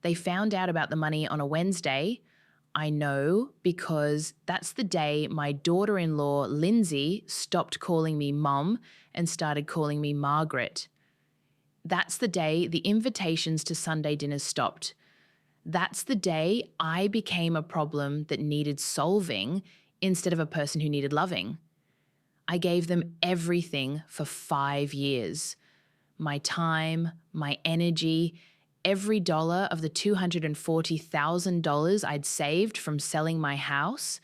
They found out about the money on a Wednesday. I know because that's the day my daughter-in-law, Lindsay, stopped calling me Mum and started calling me Margaret. That's the day the invitations to Sunday dinners stopped. That's the day I became a problem that needed solving instead of a person who needed loving. I gave them everything for 5 years. My time, my energy, every dollar of the $240,000 I'd saved from selling my house.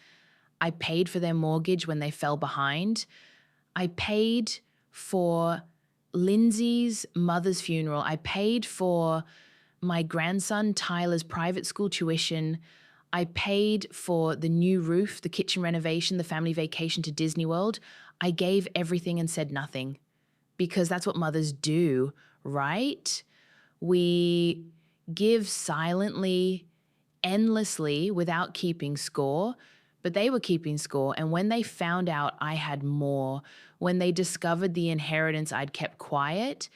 I paid for their mortgage when they fell behind. I paid for Lindsay's mother's funeral. I paid for my grandson Tyler's private school tuition. I paid for the new roof, the kitchen renovation, the family vacation to Disney World. I gave everything and said nothing because that's what mothers do, right? We give silently, endlessly, without keeping score, but they were keeping score. And when they found out I had more, when they discovered the inheritance I'd kept quiet,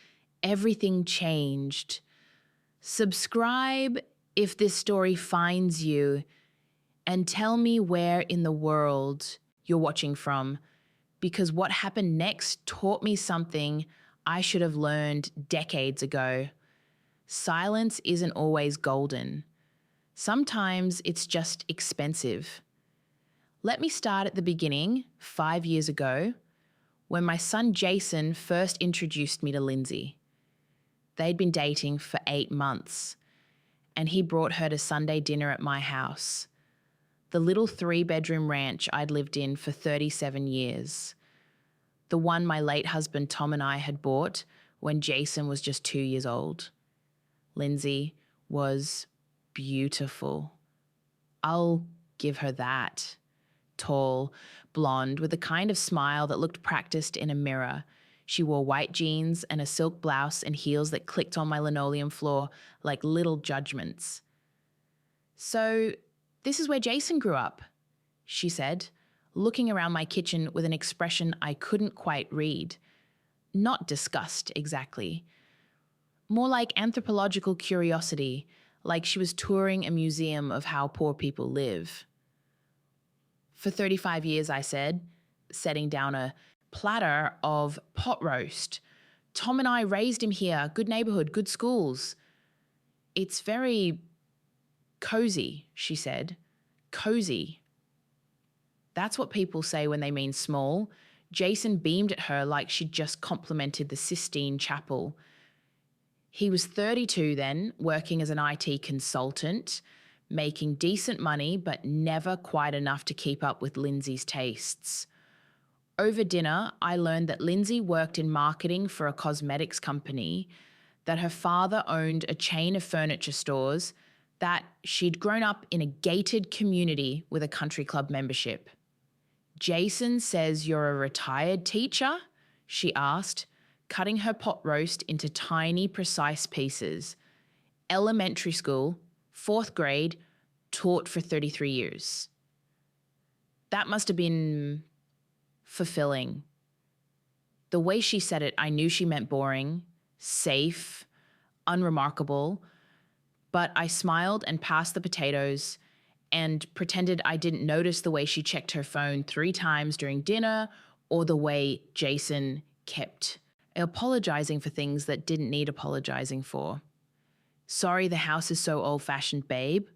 everything changed. Subscribe if this story finds you, and tell me where in the world you're watching from, because what happened next taught me something I should have learned decades ago. Silence isn't always golden. Sometimes it's just expensive. Let me start at the beginning, 5 years ago, when my son Jason first introduced me to Lindsay. They'd been dating for 8 months, and he brought her to Sunday dinner at my house, the little 3-bedroom ranch I'd lived in for 37 years, the one my late husband Tom and I had bought when Jason was just 2 years old. Lindsay was beautiful. I'll give her that. Tall, blonde, with the kind of smile that looked practiced in a mirror. She wore white jeans and a silk blouse and heels that clicked on my linoleum floor like little judgments. "So, this is where Jason grew up," she said, looking around my kitchen with an expression I couldn't quite read. Not disgust, exactly. More like anthropological curiosity, like she was touring a museum of how poor people live. "For 35 years, I said, setting down a platter of pot roast. "Tom and I raised him here, good neighborhood, good schools." "It's very cozy," she said. Cozy. That's what people say when they mean small. Jason beamed at her like she'd just complimented the Sistine Chapel. He was 32 then, working as an IT consultant, making decent money but never quite enough to keep up with Lindsay's tastes. Over dinner, I learned that Lindsay worked in marketing for a cosmetics company, that her father owned a chain of furniture stores, that she'd grown up in a gated community with a country club membership. "Jason says you're a retired teacher?" she asked, cutting her pot roast into tiny, precise pieces. "Elementary school, 4th grade, taught for 33 years. That must have been fulfilling. The way she said it, I knew she meant boring, safe, unremarkable, but I smiled and passed the potatoes and pretended I didn't notice the way she checked her phone 3 times during dinner or the way Jason kept apologizing for things that didn't need apologizing for. "Sorry the house is so old-fashioned, babe.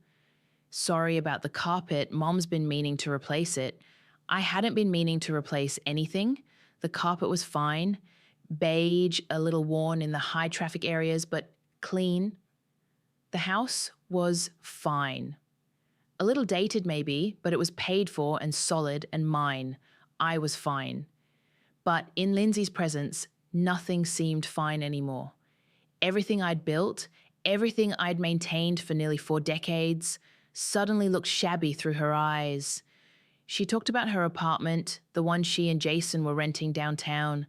Sorry about the carpet. Mom's been meaning to replace it." I hadn't been meaning to replace anything. The carpet was fine, beige, a little worn in the high traffic areas, but clean. The house was fine. A little dated maybe, but it was paid for and solid and mine. I was fine. But in Lindsay's presence, nothing seemed fine anymore. Everything I'd built, everything I'd maintained for nearly 4 decades, suddenly looked shabby through her eyes. She talked about her apartment, the one she and Jason were renting downtown.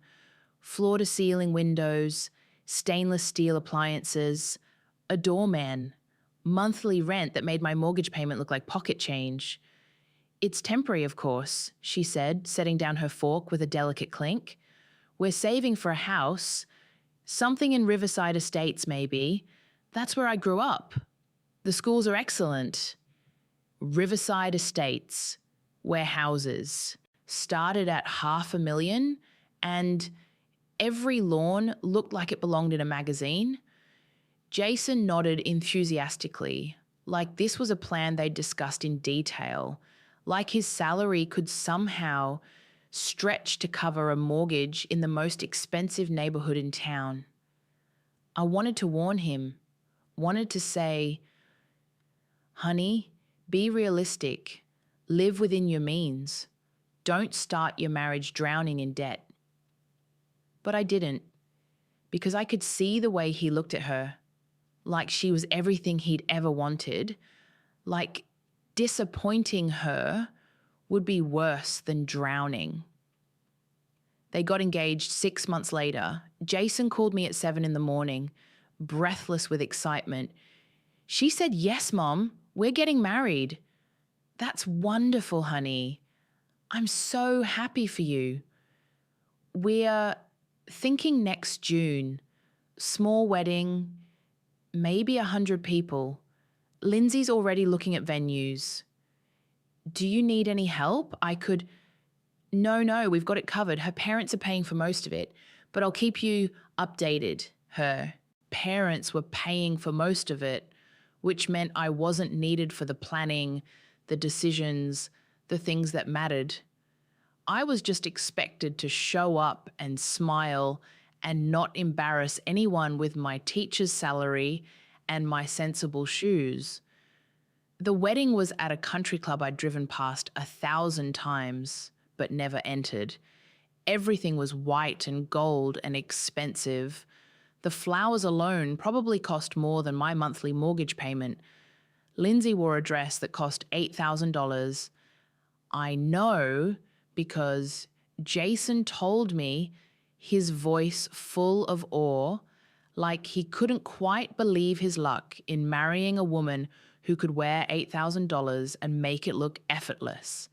Floor-to-ceiling windows, stainless steel appliances, a doorman, monthly rent that made my mortgage payment look like pocket change. "It's temporary, of course," she said, setting down her fork with a delicate clink. "We're saving for a house, something in Riverside Estates maybe. That's where I grew up." The schools are excellent. Riverside Estates, warehouses, started at $500,000, and every lawn looked like it belonged in a magazine. Jason nodded enthusiastically, like this was a plan they'd discussed in detail, like his salary could somehow stretch to cover a mortgage in the most expensive neighborhood in town. I wanted to warn him, wanted to say, honey, be realistic, live within your means. Don't start your marriage drowning in debt. But I didn't, because I could see the way he looked at her, like she was everything he'd ever wanted, like disappointing her would be worse than drowning. They got engaged 6 months later. Jason called me at 7 a.m, breathless with excitement. She said, yes, Mom, we're getting married. That's wonderful, honey. I'm so happy for you. We're thinking next June. Small wedding, maybe 100 people. Lindsay's already looking at venues. Do you need any help? No, we've got it covered. Her parents are paying for most of it, but I'll keep you updated. Her parents were paying for most of it, which meant I wasn't needed for the planning, the decisions, the things that mattered. I was just expected to show up and smile and not embarrass anyone with my teacher's salary and my sensible shoes. The wedding was at a country club I'd driven past 1,000 times, but never entered. Everything was white and gold and expensive. The flowers alone probably cost more than my monthly mortgage payment. Lindsay wore a dress that cost $8,000. I know because Jason told me, his voice full of awe, like he couldn't quite believe his luck in marrying a woman who could wear $8,000 and make it look effortless.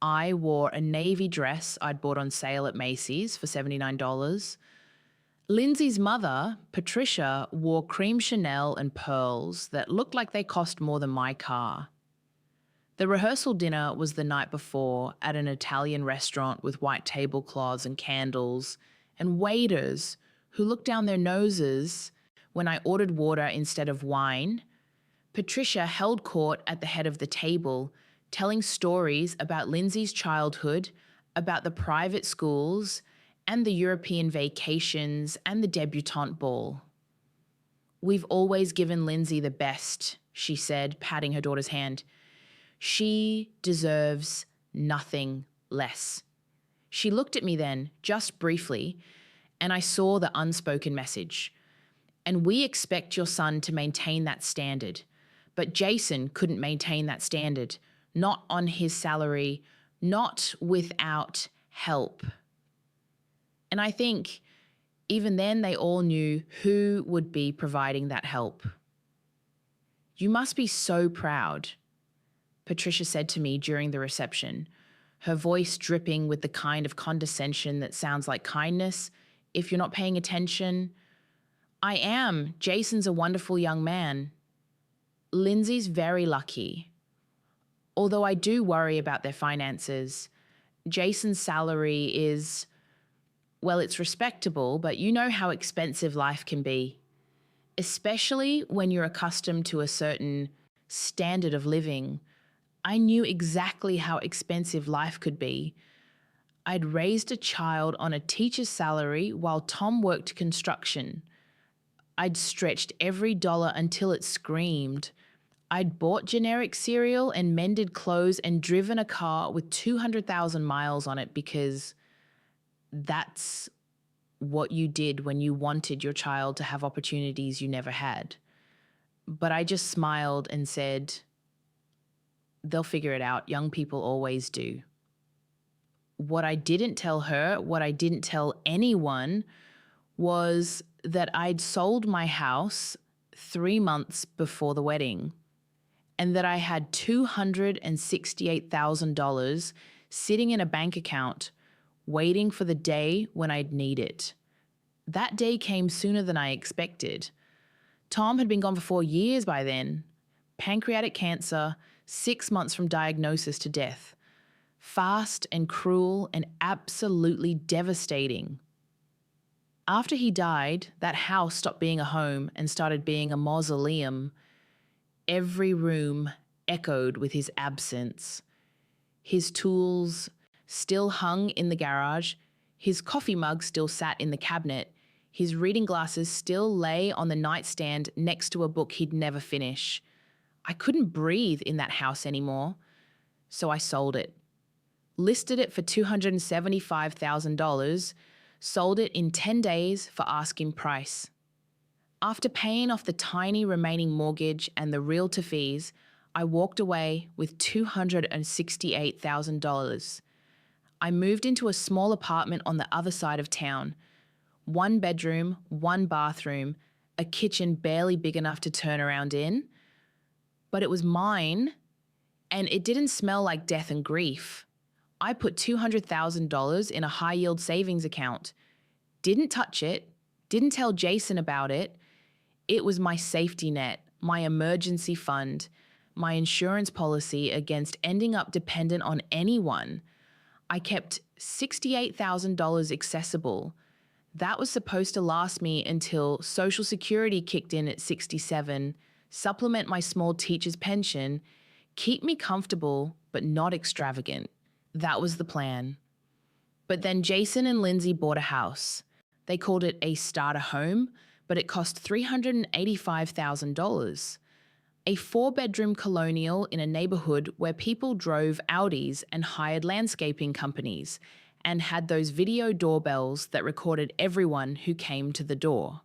I wore a navy dress I'd bought on sale at Macy's for $79. Lindsay's mother, Patricia, wore cream Chanel and pearls that looked like they cost more than my car. The rehearsal dinner was the night before at an Italian restaurant with white tablecloths and candles, and waiters who looked down their noses when I ordered water instead of wine. Patricia held court at the head of the table, telling stories about Lindsay's childhood, about the private schools, and the European vacations and the debutante ball. We've always given Lindsay the best, she said, patting her daughter's hand. She deserves nothing less. She looked at me then, just briefly, and I saw the unspoken message. And we expect your son to maintain that standard. But Jason couldn't maintain that standard. Not on his salary, not without help. And I think even then they all knew who would be providing that help. You must be so proud, Patricia said to me during the reception, her voice dripping with the kind of condescension that sounds like kindness if you're not paying attention. I am. Jason's a wonderful young man. Lindsay's very lucky. Although I do worry about their finances. Jason's salary is, well, it's respectable, but you know how expensive life can be, especially when you're accustomed to a certain standard of living. I knew exactly how expensive life could be. I'd raised a child on a teacher's salary while Tom worked construction. I'd stretched every dollar until it screamed. I'd bought generic cereal and mended clothes and driven a car with 200,000 miles on it because that's what you did when you wanted your child to have opportunities you never had. But I just smiled and said, they'll figure it out. Young people always do. What I didn't tell her, what I didn't tell anyone, was that I'd sold my house 3 months before the wedding and that I had $268,000 sitting in a bank account waiting for the day when I'd need it. That day came sooner than I expected. Tom had been gone for 4 years by then. Pancreatic cancer, 6 months from diagnosis to death. Fast and cruel and absolutely devastating. After he died, that house stopped being a home and started being a mausoleum. Every room echoed with his absence. His tools still hung in the garage. His coffee mug still sat in the cabinet. His reading glasses still lay on the nightstand next to a book he'd never finish. I couldn't breathe in that house anymore, so I sold it. Listed it for $275,000, sold it in 10 days for asking price. After paying off the tiny remaining mortgage and the realtor fees, I walked away with $268,000. I moved into a small apartment on the other side of town. 1 bedroom, 1 bathroom, a kitchen barely big enough to turn around in. But it was mine, and it didn't smell like death and grief. I put $200,000 in a high-yield savings account. Didn't touch it, didn't tell Jason about it. It was my safety net, my emergency fund, my insurance policy against ending up dependent on anyone. I kept $68,000 accessible. That was supposed to last me until Social Security kicked in at 67, supplement my small teacher's pension, keep me comfortable but not extravagant. That was the plan. But then Jason and Lindsay bought a house. They called it a starter home, but it cost $385,000. A 4-bedroom colonial in a neighborhood where people drove Audis and hired landscaping companies and had those video doorbells that recorded everyone who came to the door.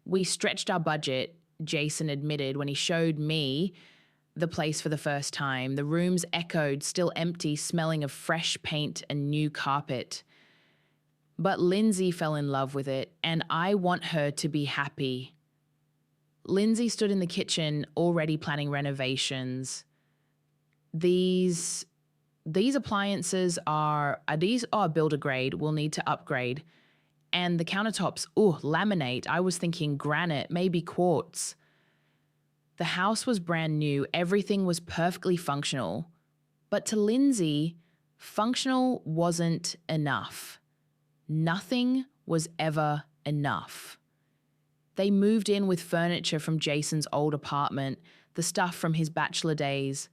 We stretched our budget, Jason admitted when he showed me the place for the first time. The rooms echoed, still empty, smelling of fresh paint and new carpet. But Lindsay fell in love with it, and I want her to be happy. Lindsay stood in the kitchen, already planning renovations. These appliances are builder grade, we'll need to upgrade. And the countertops, laminate. I was thinking granite, maybe quartz. The house was brand new, everything was perfectly functional. But to Lindsay, functional wasn't enough. Nothing was ever enough. They moved in with furniture from Jason's old apartment, the stuff from his bachelor days,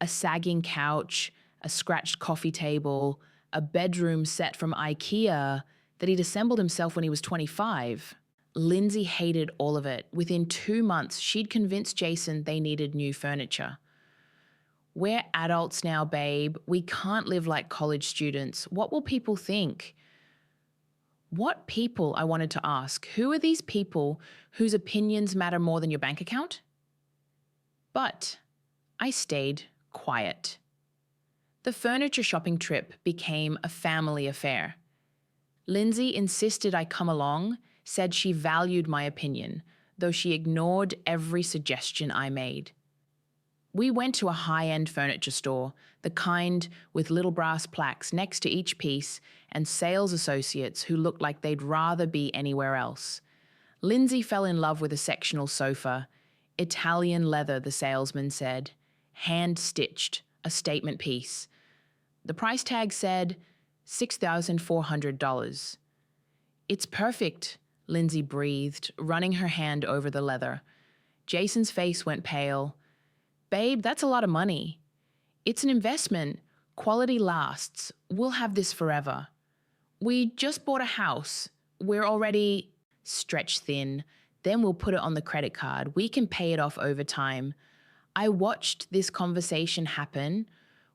a sagging couch, a scratched coffee table, a bedroom set from IKEA that he'd assembled himself when he was 25. Lindsay hated all of it. Within 2 months, she'd convinced Jason they needed new furniture. We're adults now, babe. We can't live like college students. What will people think? What people, I wanted to ask. Who are these people whose opinions matter more than your bank account? But I stayed quiet. The furniture shopping trip became a family affair. Lindsay insisted I come along, said she valued my opinion, though she ignored every suggestion I made. We went to a high-end furniture store, the kind with little brass plaques next to each piece and sales associates who looked like they'd rather be anywhere else. Lindsay fell in love with a sectional sofa. Italian leather, the salesman said. Hand-stitched, a statement piece. The price tag said $6,400. It's perfect, Lindsay breathed, running her hand over the leather. Jason's face went pale. Babe, that's a lot of money. It's an investment. Quality lasts. We'll have this forever. We just bought a house. We're already stretched thin. Then we'll put it on the credit card. We can pay it off over time. I watched this conversation happen,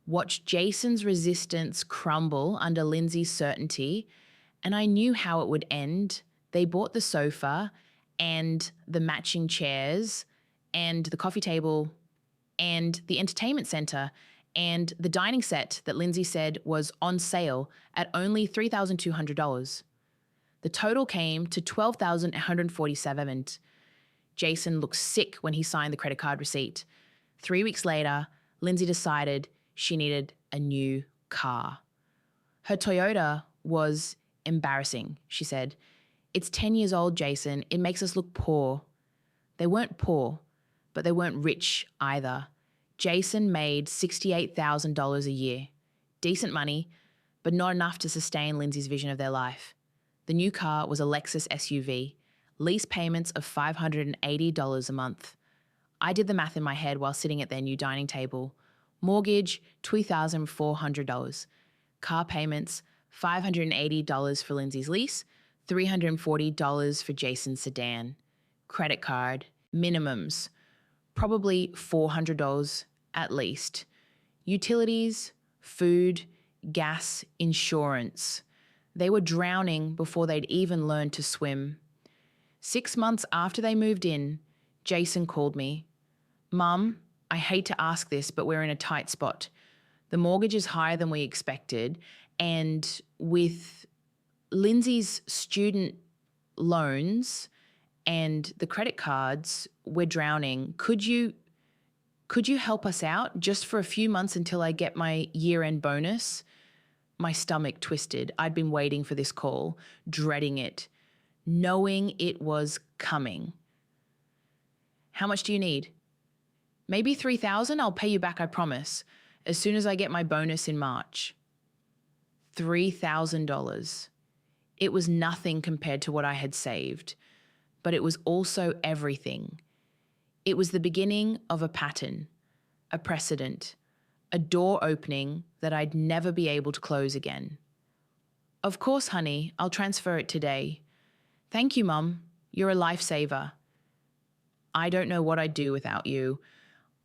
watched Jason's resistance crumble under Lindsay's certainty, and I knew how it would end. They bought the sofa and the matching chairs and the coffee table and the entertainment center and the dining set that Lindsay said was on sale at only $3,200. The total came to $12,147, and Jason looked sick when he signed the credit card receipt. 3 weeks later, Lindsay decided she needed a new car. Her Toyota was embarrassing, she said. It's 10 years old, Jason. It makes us look poor. They weren't poor, but they weren't rich either. Jason made $68,000 a year. Decent money, but not enough to sustain Lindsay's vision of their life. The new car was a Lexus SUV, lease payments of $580 a month. I did the math in my head while sitting at their new dining table. Mortgage, $2,400. Car payments, $580 for Lindsay's lease, $340 for Jason's sedan. Credit card, minimums, probably $400 at least. Utilities, food, gas, insurance. They were drowning before they'd even learned to swim. 6 months after they moved in, Jason called me. Mum, I hate to ask this, but we're in a tight spot. The mortgage is higher than we expected, and with Lindsay's student loans and the credit cards, we're drowning. Could you help us out just for a few months until I get my year-end bonus? My stomach twisted. I'd been waiting for this call, dreading it, knowing it was coming. How much do you need? Maybe $3,000? I'll pay you back, I promise, as soon as I get my bonus in March. $3,000. It was nothing compared to what I had saved, but it was also everything. It was the beginning of a pattern, a precedent, a door opening that I'd never be able to close again. Of course, honey, I'll transfer it today. Thank you, Mum. You're a lifesaver. I don't know what I'd do without you.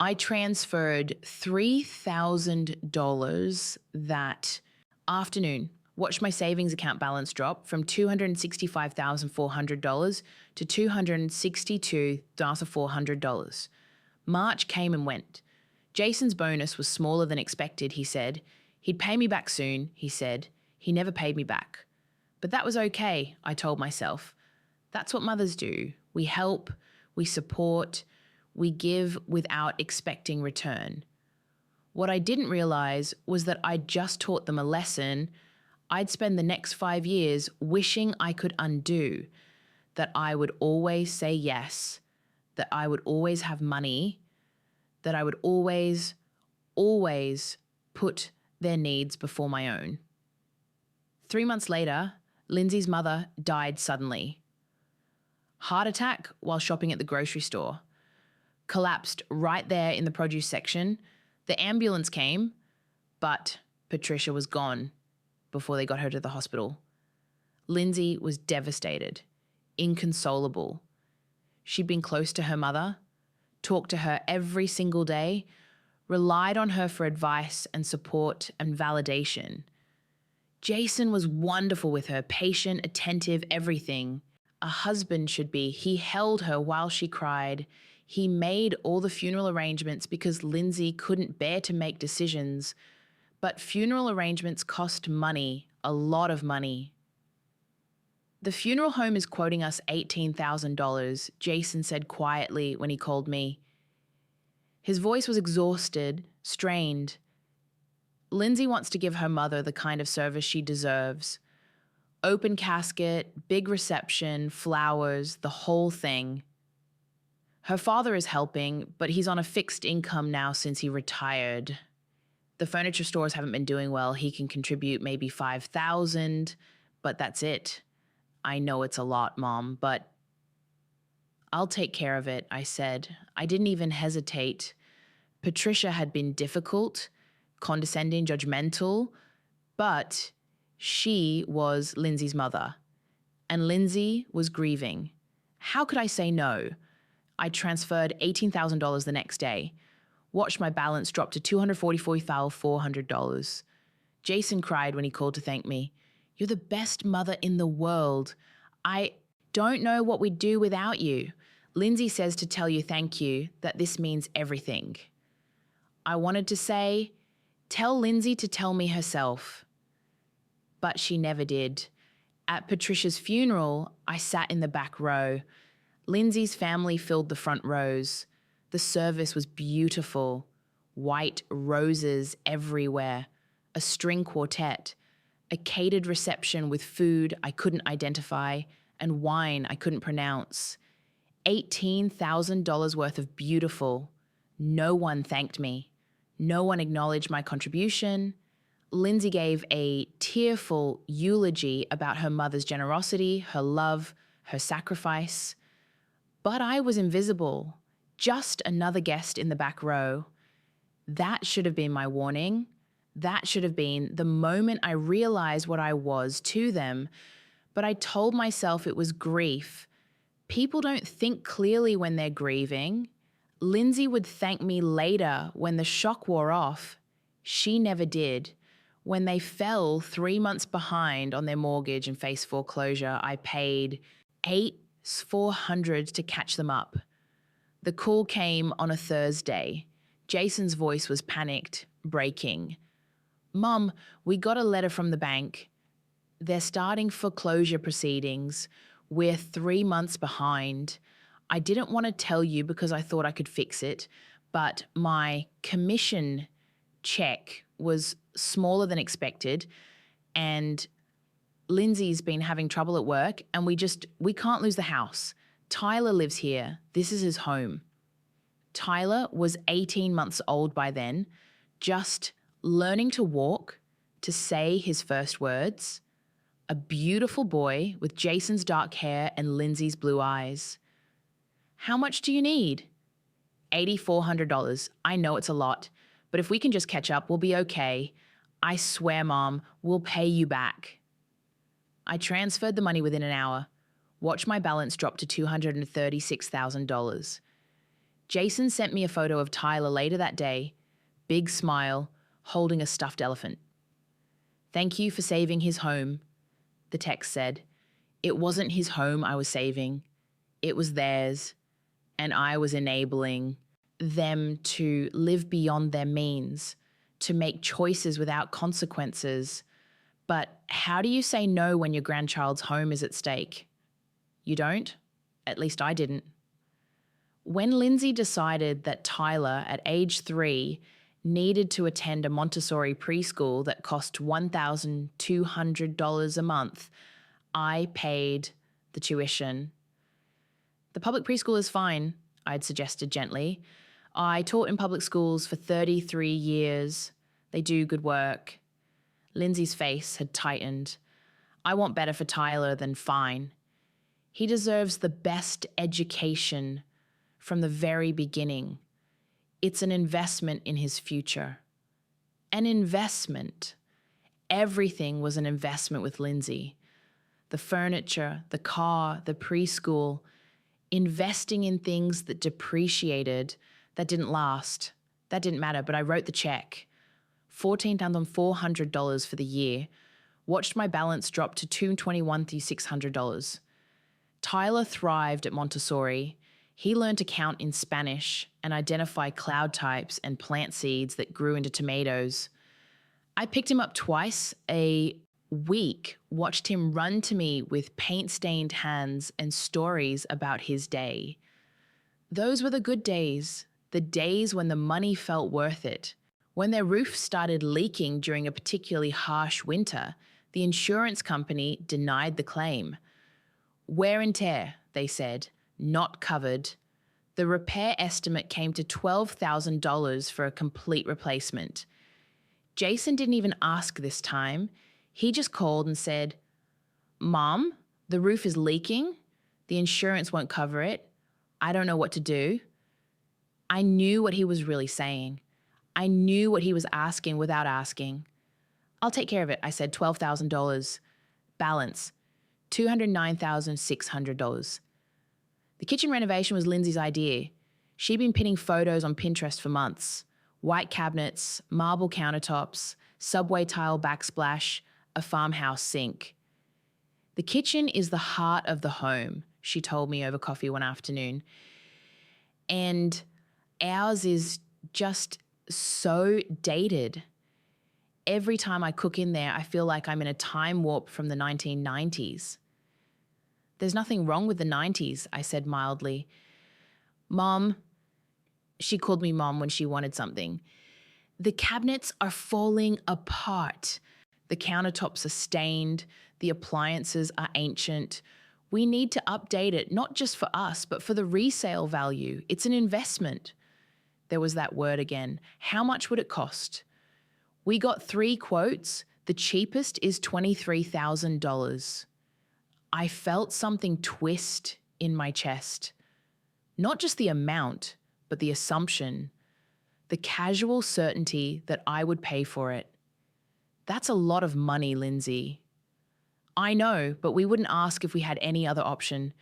I transferred $3,000 that afternoon. Watched my savings account balance drop from $265,400 to $262,400. March came and went. Jason's bonus was smaller than expected, he said. He'd pay me back soon, he said. He never paid me back. But that was okay, I told myself. That's what mothers do. We help, we support, we give without expecting return. What I didn't realize was that I'd just taught them a lesson I'd spend the next 5 years wishing I could undo, that I would always say yes, that I would always have money, that I would always put their needs before my own. 3 months later, Lindsay's mother died suddenly. Heart attack while shopping at the grocery store. Collapsed right there in the produce section. The ambulance came, but Patricia was gone before they got her to the hospital. Lindsay was devastated, inconsolable. She'd been close to her mother, talked to her every single day, relied on her for advice and support and validation. Jason was wonderful with her, patient, attentive, everything. A husband should be. He held her while she cried. He made all the funeral arrangements because Lindsay couldn't bear to make decisions. But funeral arrangements cost money, a lot of money. The funeral home is quoting us $18,000, Jason said quietly when he called me. His voice was exhausted, strained. Lindsay wants to give her mother the kind of service she deserves. Open casket, big reception, flowers, the whole thing. Her father is helping, but he's on a fixed income now since he retired. The furniture stores haven't been doing well. He can contribute maybe $5,000, but that's it. I know it's a lot, Mom, but I'll take care of it, I said. I didn't even hesitate. Patricia had been difficult, condescending, judgmental, but she was Lindsay's mother, and Lindsay was grieving. How could I say no? I transferred $18,000 the next day. Watched my balance drop to $244,400. Jason cried when he called to thank me. You're the best mother in the world. I don't know what we'd do without you. Lindsay says to tell you thank you, that this means everything. I wanted to say, tell Lindsay to tell me herself. But she never did. At Patricia's funeral, I sat in the back row. Lindsay's family filled the front rows. The service was beautiful. White roses everywhere. A string quartet. A catered reception with food I couldn't identify and wine I couldn't pronounce. $18,000 worth of beautiful. No one thanked me. No one acknowledged my contribution. Lindsay gave a tearful eulogy about her mother's generosity, her love, her sacrifice. But I was invisible, just another guest in the back row. That should have been my warning. That should have been the moment I realized what I was to them. But I told myself it was grief. People don't think clearly when they're grieving. Lindsay would thank me later when the shock wore off. She never did. When they fell 3 months behind on their mortgage and faced foreclosure, I paid $8,400 to catch them up. The call came on a Thursday. Jason's voice was panicked, breaking. "Mom, we got a letter from the bank. They're starting foreclosure proceedings. We're 3 months behind. I didn't want to tell you because I thought I could fix it, but my commission check was smaller than expected, and Lindsay's been having trouble at work, and we can't lose the house. Tyler lives here. This is his home." Tyler was 18 months old by then, just learning to walk, to say his first words. A beautiful boy with Jason's dark hair and Lindsay's blue eyes. "How much do you need?" $8,400. I know it's a lot, but if we can just catch up, we'll be okay. I swear, Mom, we'll pay you back. I transferred the money within an hour. Watched my balance drop to $236,000. Jason sent me a photo of Tyler later that day, big smile, holding a stuffed elephant. "Thank you for saving his home," the text said. It wasn't his home I was saving. It was theirs, and I was enabling them to live beyond their means, to make choices without consequences. But how do you say no when your grandchild's home is at stake? You don't? At least I didn't. When Lindsay decided that Tyler, at age 3, needed to attend a Montessori preschool that cost $1,200 a month, I paid the tuition. "The public preschool is fine," I'd suggested gently. "I taught in public schools for 33 years. They do good work." Lindsay's face had tightened. "I want better for Tyler than fine. He deserves the best education from the very beginning. It's an investment in his future." An investment. Everything was an investment with Lindsay. The furniture, the car, the preschool. Investing in things that depreciated, that didn't last. That didn't matter, but I wrote the check. $14,400 for the year. Watched my balance drop to $221,600. Tyler thrived at Montessori. He learned to count in Spanish and identify cloud types and plant seeds that grew into tomatoes. I picked him up twice a week, watched him run to me with paint-stained hands and stories about his day. Those were the good days, the days when the money felt worth it. When their roof started leaking during a particularly harsh winter, the insurance company denied the claim. "Wear and tear," they said. "Not covered." The repair estimate came to $12,000 for a complete replacement. Jason didn't even ask this time. He just called and said, "Mom, the roof is leaking. The insurance won't cover it. I don't know what to do." I knew what he was really saying. I knew what he was asking without asking. "I'll take care of it," I said. $12,000. Balance, $209,600. The kitchen renovation was Lindsay's idea. She'd been pinning photos on Pinterest for months. White cabinets, marble countertops, subway tile backsplash, a farmhouse sink. "The kitchen is the heart of the home," she told me over coffee one afternoon. "And ours is just so dated. Every time I cook in there, I feel like I'm in a time warp from the 1990s. "There's nothing wrong with the 90s, I said mildly. "Mom," she called me Mom when she wanted something, "the cabinets are falling apart. The countertops are stained. The appliances are ancient. We need to update it, not just for us, but for the resale value. It's an investment. There was that word again. How much would it cost? We got 3 quotes. The cheapest is $23,000. I felt something twist in my chest. Not just the amount, but the assumption. The casual certainty that I would pay for it. That's a lot of money, Lindsay. I know, but we wouldn't ask if we had any other option.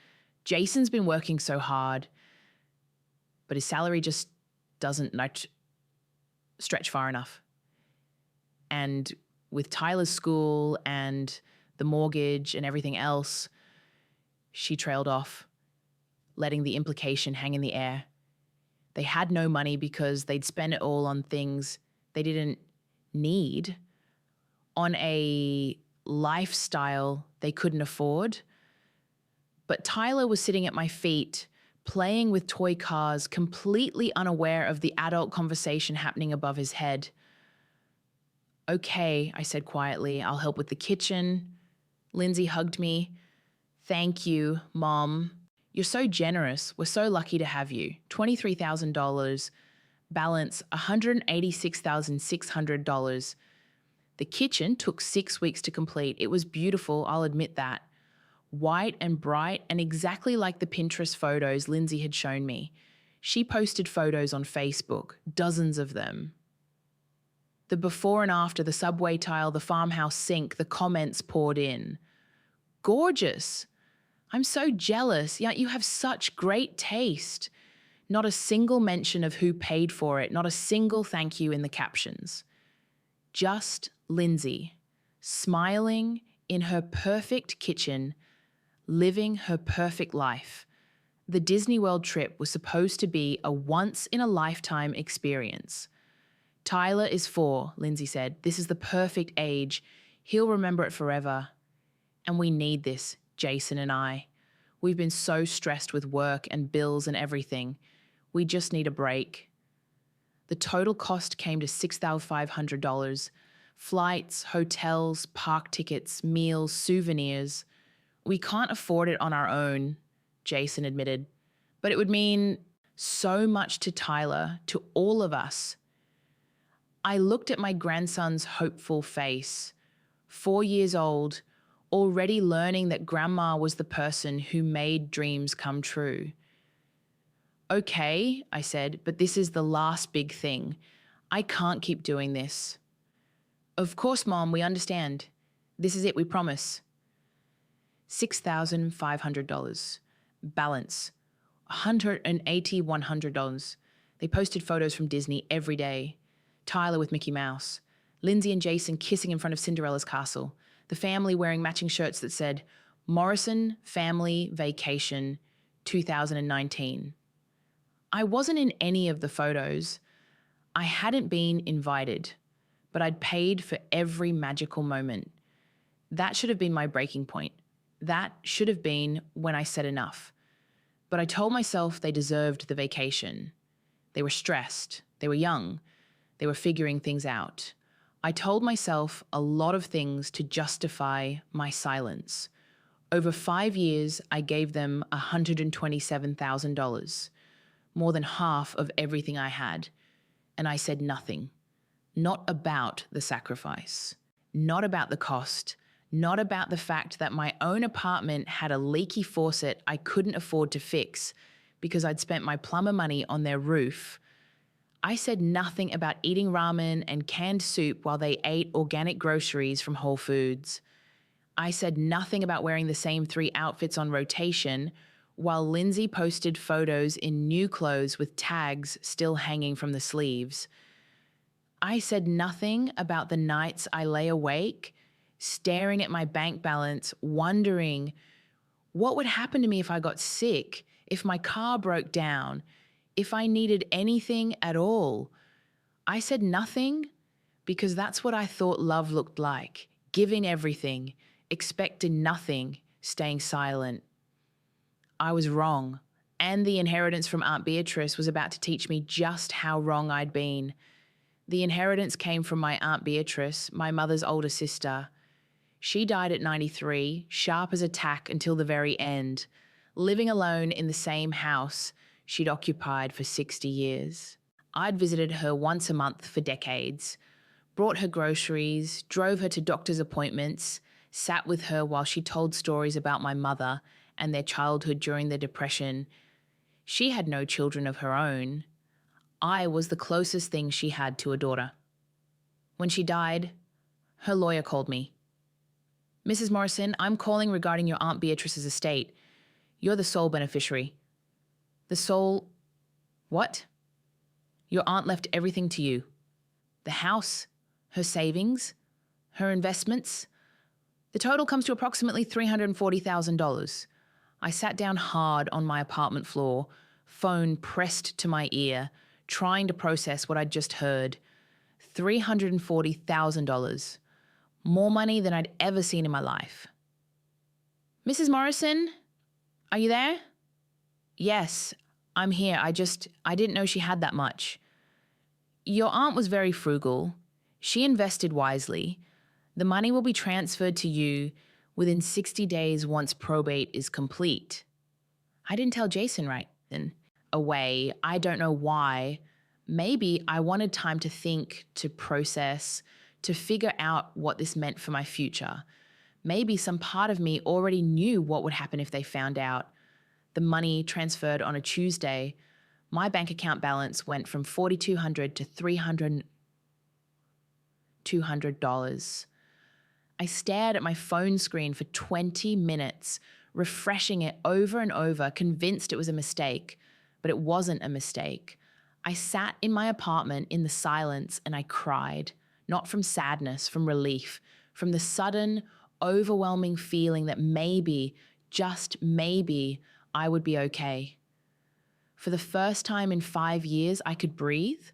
Jason's been working so hard, but his salary just doesn't stretch far enough. And with Tyler's school and the mortgage and everything else, she trailed off, letting the implication hang in the air. They had no money because they'd spent it all on things they didn't need, on a lifestyle they couldn't afford. But Tyler was sitting at my feet, playing with toy cars, completely unaware of the adult conversation happening above his head. Okay, I said quietly, I'll help with the kitchen. Lindsay hugged me. Thank you, Mom. You're so generous. We're so lucky to have you. $23,000, balance $186,600. The kitchen took 6 weeks to complete. It was beautiful, I'll admit that. White and bright and exactly like the Pinterest photos Lindsay had shown me. She posted photos on Facebook, dozens of them. The before and after, the subway tile, the farmhouse sink, the comments poured in. Gorgeous. I'm so jealous. Yeah, you have such great taste. Not a single mention of who paid for it, not a single thank you in the captions. Just Lindsay, smiling in her perfect kitchen, living her perfect life. The Disney World trip was supposed to be a once-in-a-lifetime experience. Tyler is 4, Lindsay said. This is the perfect age. He'll remember it forever. And we need this, Jason and I. We've been so stressed with work and bills and everything. We just need a break. The total cost came to $6,500. Flights, hotels, park tickets, meals, souvenirs. We can't afford it on our own, Jason admitted. But it would mean so much to Tyler, to all of us. I looked at my grandson's hopeful face, 4 years old, already learning that grandma was the person who made dreams come true. Okay, I said, but this is the last big thing. I can't keep doing this. Of course, Mom, we understand. This is it, we promise. $6,500. Balance, $180. They posted photos from Disney every day. Tyler with Mickey Mouse. Lindsay and Jason kissing in front of Cinderella's castle. The family wearing matching shirts that said, Morrison Family Vacation 2019. I wasn't in any of the photos. I hadn't been invited, but I'd paid for every magical moment. That should have been my breaking point. That should have been when I said enough. But I told myself they deserved the vacation. They were stressed. They were young. They were figuring things out. I told myself a lot of things to justify my silence. Over 5 years, I gave them $127,000, more than half of everything I had. And I said nothing. Not about the sacrifice, not about the cost, not about the fact that my own apartment had a leaky faucet I couldn't afford to fix because I'd spent my plumber money on their roof. I said nothing about eating ramen and canned soup while they ate organic groceries from Whole Foods. I said nothing about wearing the same 3 outfits on rotation while Lindsay posted photos in new clothes with tags still hanging from the sleeves. I said nothing about the nights I lay awake, staring at my bank balance, wondering what would happen to me if I got sick, if my car broke down, if I needed anything at all. I said nothing because that's what I thought love looked like, giving everything, expecting nothing, staying silent. I was wrong, and the inheritance from Aunt Beatrice was about to teach me just how wrong I'd been. The inheritance came from my Aunt Beatrice, my mother's older sister. She died at 93, sharp as a tack until the very end, living alone in the same house she'd occupied for 60 years. I'd visited her once a month for decades, brought her groceries, drove her to doctor's appointments, sat with her while she told stories about my mother and their childhood during the Depression. She had no children of her own. I was the closest thing she had to a daughter. When she died, her lawyer called me. "Mrs. Morrison, I'm calling regarding your Aunt Beatrice's estate. You're the sole beneficiary." "The sole... what?" "Your aunt left everything to you. The house, her savings, her investments. The total comes to approximately $340,000. I sat down hard on my apartment floor, phone pressed to my ear, trying to process what I'd just heard. $340,000. More money than I'd ever seen in my life. "Mrs. Morrison, are you there?" "Yes, I'm here. I didn't know she had that much." "Your aunt was very frugal. She invested wisely. The money will be transferred to you within 60 days once probate is complete." I didn't tell Jason right then. Away, I don't know why. Maybe I wanted time to think, to process, to figure out what this meant for my future. Maybe some part of me already knew what would happen if they found out. The money transferred on a Tuesday. My bank account balance went from $4,200 to $200. I stared at my phone screen for 20 minutes, refreshing it over and over, convinced it was a mistake. But it wasn't a mistake. I sat in my apartment in the silence and I cried, not from sadness, from relief, from the sudden, overwhelming feeling that maybe, just maybe, I would be okay. For the first time in 5 years, I could breathe.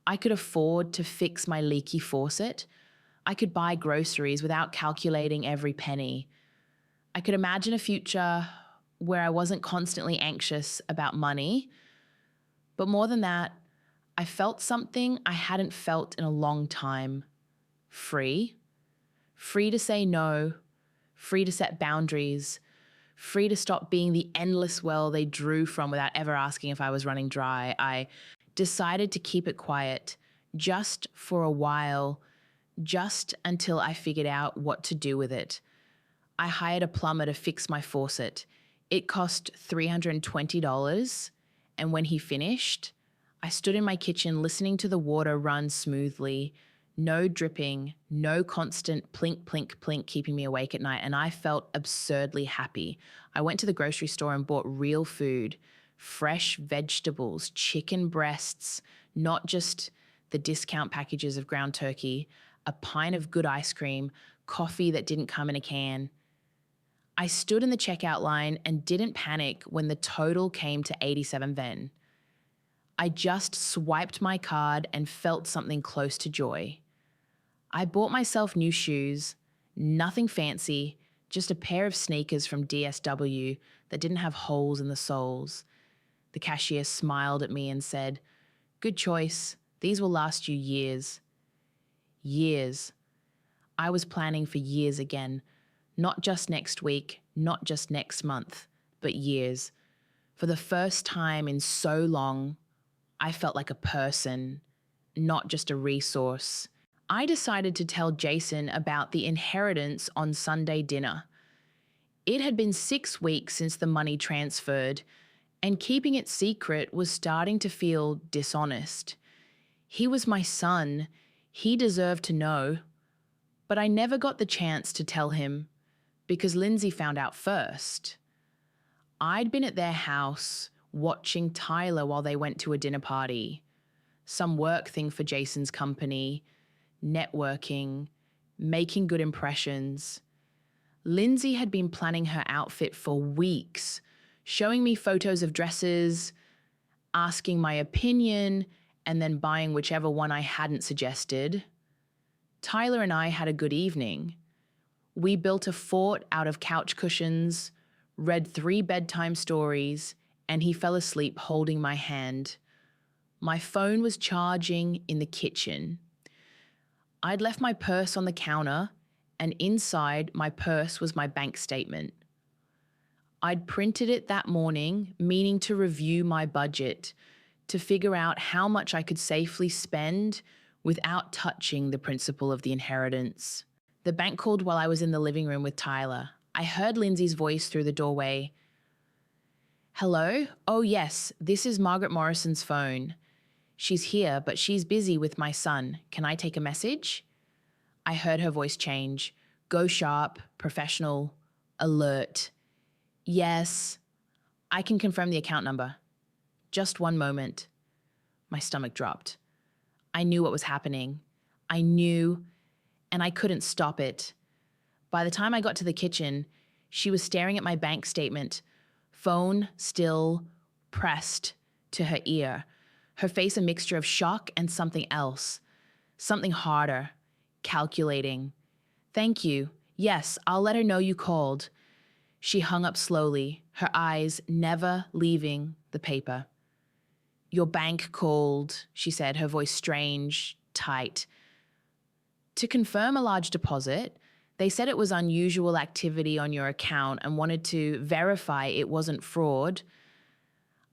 I could afford to fix my leaky faucet. I could buy groceries without calculating every penny. I could imagine a future where I wasn't constantly anxious about money. But more than that, I felt something I hadn't felt in a long time. Free. Free to say no. Free to set boundaries. Free to stop being the endless well they drew from without ever asking if I was running dry. I decided to keep it quiet, just for a while, just until I figured out what to do with it. I hired a plumber to fix my faucet. It cost $320, and when he finished, I stood in my kitchen listening to the water run smoothly, no dripping, no constant plink, plink, plink keeping me awake at night, and I felt absurdly happy. I went to the grocery store and bought real food, fresh vegetables, chicken breasts, not just the discount packages of ground turkey, a pint of good ice cream, coffee that didn't come in a can. I stood in the checkout line and didn't panic when the total came to 87 ven. I just swiped my card and felt something close to joy. I bought myself new shoes, nothing fancy, just a pair of sneakers from DSW that didn't have holes in the soles. The cashier smiled at me and said, "Good choice. These will last you years." Years. I was planning for years again. Not just next week, not just next month, but years. For the first time in so long, I felt like a person, not just a resource. I decided to tell Jason about the inheritance on Sunday dinner. It had been 6 weeks since the money transferred, and keeping it secret was starting to feel dishonest. He was my son. He deserved to know. But I never got the chance to tell him because Lindsay found out first. I'd been at their house watching Tyler while they went to a dinner party. Some work thing for Jason's company, networking, making good impressions. Lindsay had been planning her outfit for weeks, showing me photos of dresses, asking my opinion, and then buying whichever one I hadn't suggested. Tyler and I had a good evening. We built a fort out of couch cushions, read 3 bedtime stories, and he fell asleep holding my hand. My phone was charging in the kitchen. I'd left my purse on the counter, and inside my purse was my bank statement. I'd printed it that morning, meaning to review my budget, to figure out how much I could safely spend without touching the principle of the inheritance. The bank called while I was in the living room with Tyler. I heard Lindsay's voice through the doorway. "Hello? Oh yes, this is Margaret Morrison's phone. She's here, but she's busy with my son. Can I take a message?" I heard her voice change. Go sharp, professional, alert. "Yes, I can confirm the account number." Just one moment. My stomach dropped. I knew what was happening. I knew, and I couldn't stop it. By the time I got to the kitchen, she was staring at my bank statement, phone still pressed to her ear, her face a mixture of shock and something else, something harder, calculating. "Thank you. Yes, I'll let her know you called." She hung up slowly, her eyes never leaving the paper. "Your bank called," she said, her voice strange, tight. "To confirm a large deposit, they said it was unusual activity on your account and wanted to verify it wasn't fraud."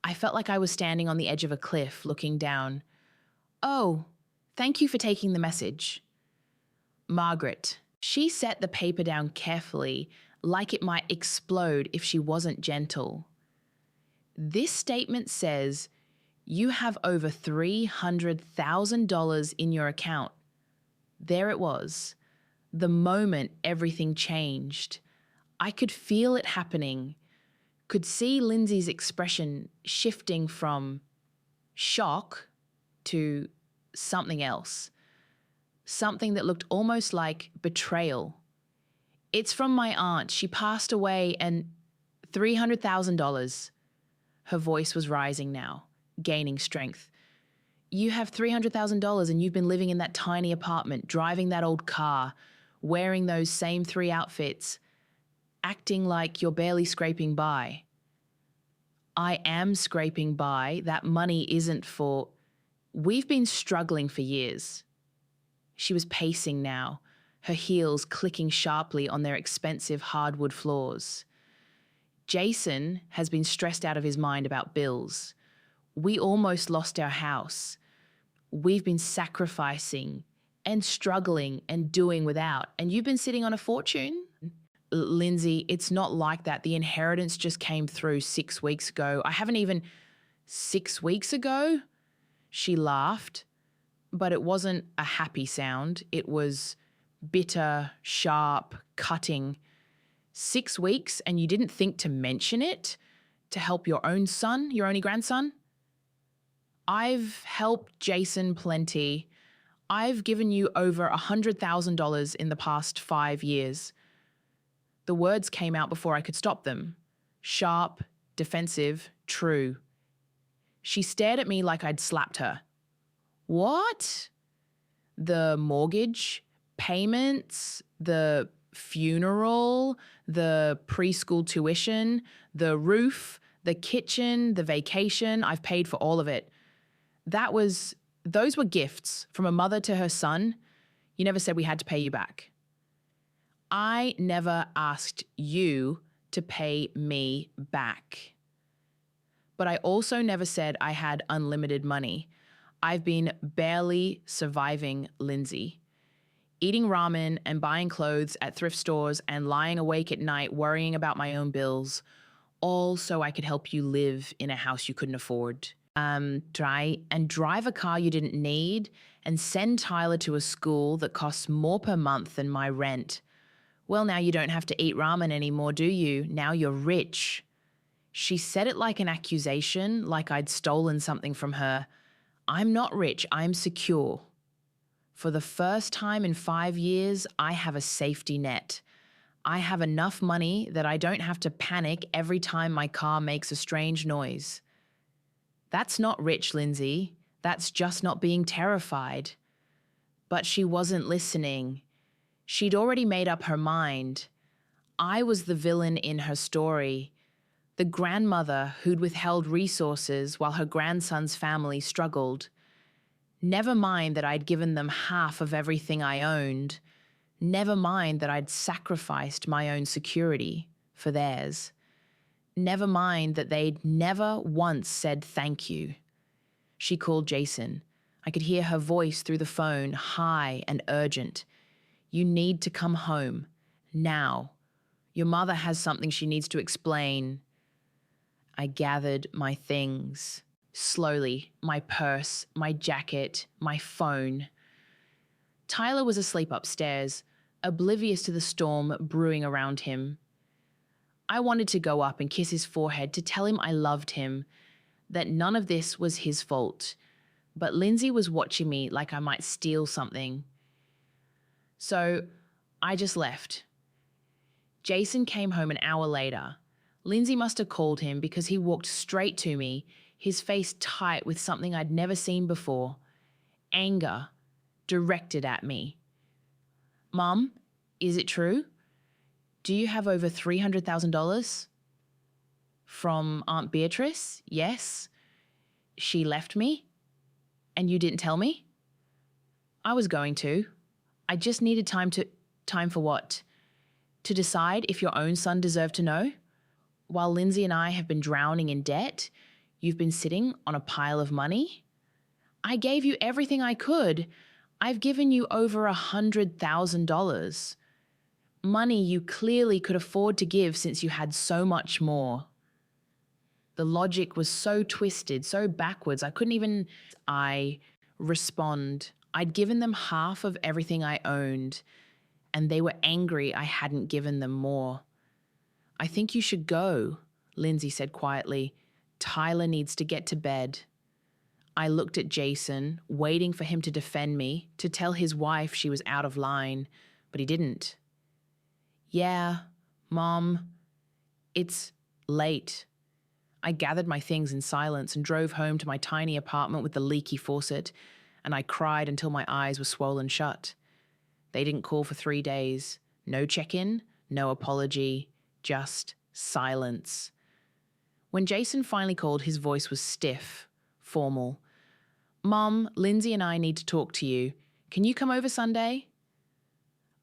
I felt like I was standing on the edge of a cliff, looking down. "Oh, thank you for taking the message." Margaret. She set the paper down carefully, like it might explode if she wasn't gentle. "This statement says you have over $300,000 in your account." There it was. The moment everything changed. I could feel it happening. Could see Lindsay's expression shifting from shock to something else. Something that looked almost like betrayal. "It's from my aunt. She passed away and $300,000. Her voice was rising now, gaining strength. "You have $300,000 and you've been living in that tiny apartment, driving that old car, wearing those same 3 outfits, acting like you're barely scraping by." "I am scraping by. That money isn't for—" "We've been struggling for years." She was pacing now, her heels clicking sharply on their expensive hardwood floors. "Jason has been stressed out of his mind about bills. We almost lost our house. We've been sacrificing and struggling and doing without. And you've been sitting on a fortune?" "Lindsay, it's not like that. The inheritance just came through 6 weeks ago. I haven't even—" "6 weeks ago?" She laughed, but it wasn't a happy sound. It was bitter, sharp, cutting. 6 weeks and you didn't think to mention it? To help your own son, your only grandson? "I've helped Jason plenty. I've given you over $100,000 in the past 5 years." The words came out before I could stop them. Sharp, defensive, true. She stared at me like I'd slapped her. "What?" "The mortgage, payments, the funeral, the preschool tuition, the roof, the kitchen, the vacation. I've paid for all of it. Those were gifts from a mother to her son. You never said we had to pay you back." "I never asked you to pay me back. But I also never said I had unlimited money. I've been barely surviving, Lindsay. Eating ramen and buying clothes at thrift stores and lying awake at night worrying about my own bills, all so I could help you live in a house you couldn't afford. Drive a car you didn't need and send Tyler to a school that costs more per month than my rent. Well, now you don't have to eat ramen anymore, do you? Now you're rich." She said it like an accusation, like I'd stolen something from her. "I'm not rich, I'm secure. For the first time in 5 years, I have a safety net. I have enough money that I don't have to panic every time my car makes a strange noise." That's not rich, Lindsay. That's just not being terrified. But she wasn't listening. She'd already made up her mind. I was the villain in her story. The grandmother who'd withheld resources while her grandson's family struggled. Never mind that I'd given them half of everything I owned. Never mind that I'd sacrificed my own security for theirs. Never mind that they'd never once said thank you. She called Jason. I could hear her voice through the phone, high and urgent. You need to come home. Now. Your mother has something she needs to explain. I gathered my things. Slowly, my purse, my jacket, my phone. Tyler was asleep upstairs, oblivious to the storm brewing around him. I wanted to go up and kiss his forehead to tell him I loved him, that none of this was his fault. But Lindsay was watching me like I might steal something. So I just left. Jason came home an hour later. Lindsay must have called him because he walked straight to me, his face tight with something I'd never seen before. Anger directed at me. Mum, is it true? Do you have over $300,000? From Aunt Beatrice? Yes. She left me? And you didn't tell me? I was going to. I just needed time for what? To decide if your own son deserved to know? While Lindsay and I have been drowning in debt, you've been sitting on a pile of money? I gave you everything I could. I've given you over $100,000. Money you clearly could afford to give since you had so much more. The logic was so twisted, so backwards, I respond. I'd given them half of everything I owned, and they were angry I hadn't given them more. I think you should go, Lindsay said quietly. Tyler needs to get to bed. I looked at Jason, waiting for him to defend me, to tell his wife she was out of line, but he didn't. Yeah, Mom, it's late. I gathered my things in silence and drove home to my tiny apartment with the leaky faucet, and I cried until my eyes were swollen shut. They didn't call for 3 days. No check-in, no apology, just silence. When Jason finally called, his voice was stiff, formal. Mom, Lindsay and I need to talk to you. Can you come over Sunday?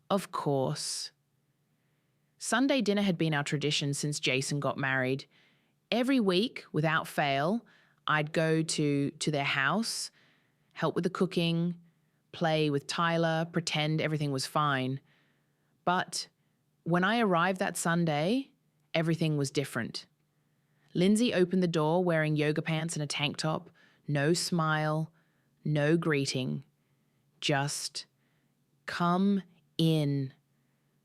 Of course. Sunday dinner had been our tradition since Jason got married. Every week, without fail, I'd go to their house, help with the cooking, play with Tyler, pretend everything was fine. But when I arrived that Sunday, everything was different. Lindsay opened the door wearing yoga pants and a tank top. No smile, no greeting. Just, come in.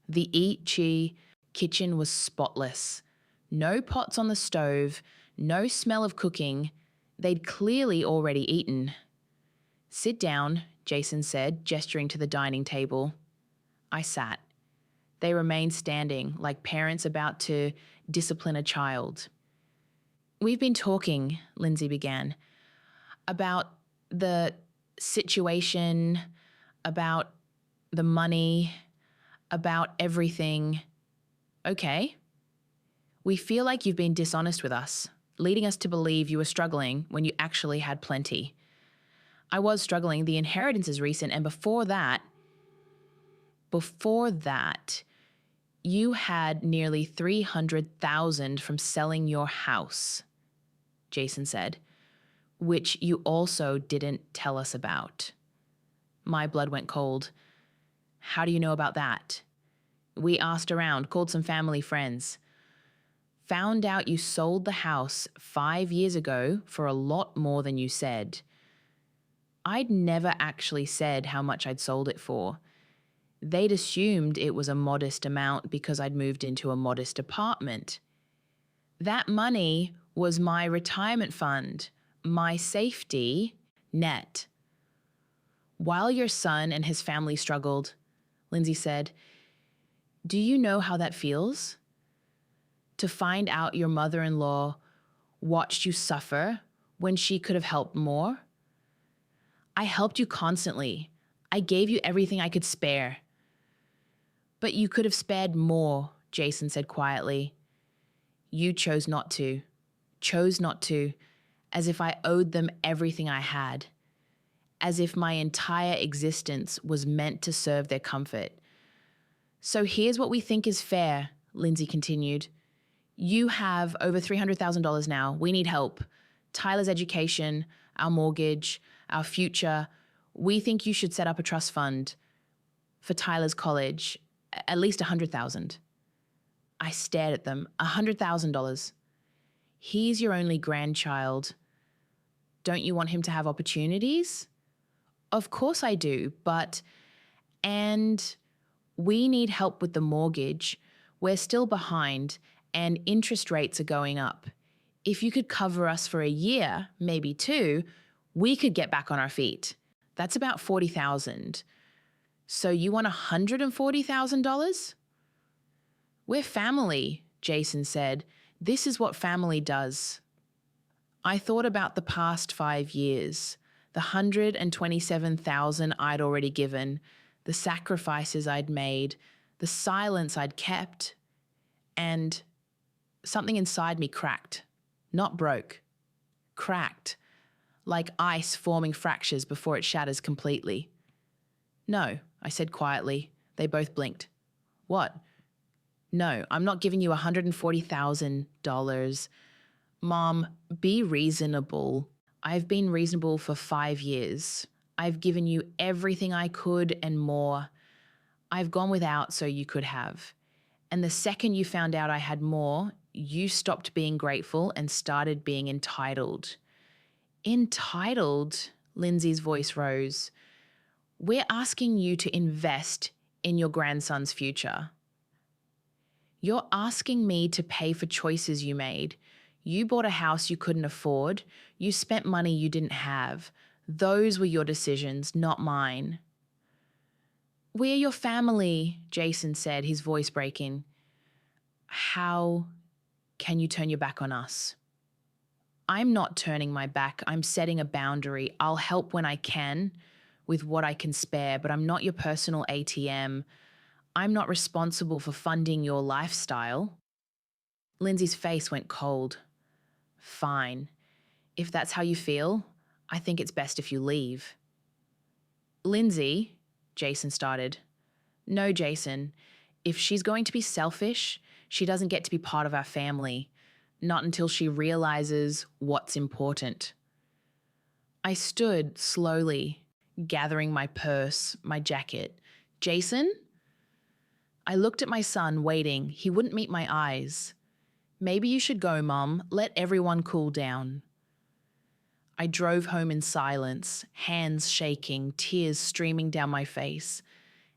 The Ichi kitchen was spotless. No pots on the stove, no smell of cooking. They'd clearly already eaten. Sit down, Jason said, gesturing to the dining table. I sat. They remained standing, like parents about to discipline a child. We've been talking, Lindsay began, about the situation, about the money, about everything. Okay. We feel like you've been dishonest with us, leading us to believe you were struggling when you actually had plenty. I was struggling. The inheritance is recent, and before that, you had nearly $300,000 from selling your house, Jason said, which you also didn't tell us about. My blood went cold. How do you know about that? We asked around, called some family friends. Found out you sold the house 5 years ago for a lot more than you said. I'd never actually said how much I'd sold it for. They'd assumed it was a modest amount because I'd moved into a modest apartment. That money was my retirement fund, my safety net. While your son and his family struggled, Lindsay said, do you know how that feels? To find out your mother-in-law watched you suffer when she could have helped more? I helped you constantly. I gave you everything I could spare. But you could have spared more, Jason said quietly. You chose not to, as if I owed them everything I had, as if my entire existence was meant to serve their comfort. So here's what we think is fair, Lindsay continued. You have over $300,000 now. We need help. Tyler's education, our mortgage, our future. We think you should set up a trust fund for Tyler's college, at least $100,000. I stared at them. $100,000. He's your only grandchild. Don't you want him to have opportunities? Of course I do, and we need help with the mortgage. We're still behind and interest rates are going up. If you could cover us for a year, maybe two, we could get back on our feet. That's about $40,000. So you want $140,000? We're family, Jason said. This is what family does. I thought about the past 5 years, the $127,000 I'd already given, the sacrifices I'd made, the silence I'd kept, and something inside me cracked. Not broke. Cracked. Like ice forming fractures before it shatters completely. No, I said quietly. They both blinked. What? No, I'm not giving you $140,000. Mom, be reasonable. I've been reasonable for 5 years. I've given you everything I could and more. I've gone without so you could have. And the second you found out I had more, you stopped being grateful and started being entitled. Entitled? Lindsay's voice rose. We're asking you to invest in your grandson's future. You're asking me to pay for choices you made. You bought a house you couldn't afford. You spent money you didn't have. Those were your decisions, not mine. We're your family, Jason said, his voice breaking. How can you turn your back on us? I'm not turning my back. I'm setting a boundary. I'll help when I can with what I can spare, but I'm not your personal ATM. I'm not responsible for funding your lifestyle. Lindsay's face went cold. Fine. If that's how you feel, I think it's best if you leave. Lindsay, Jason started. No, Jason. If she's going to be selfish, she doesn't get to be part of our family. Not until she realizes what's important. I stood slowly, gathering my purse, my jacket. Jason? I looked at my son, waiting. He wouldn't meet my eyes. Maybe you should go, Mom. Let everyone cool down. I drove home in silence, hands shaking, tears streaming down my face.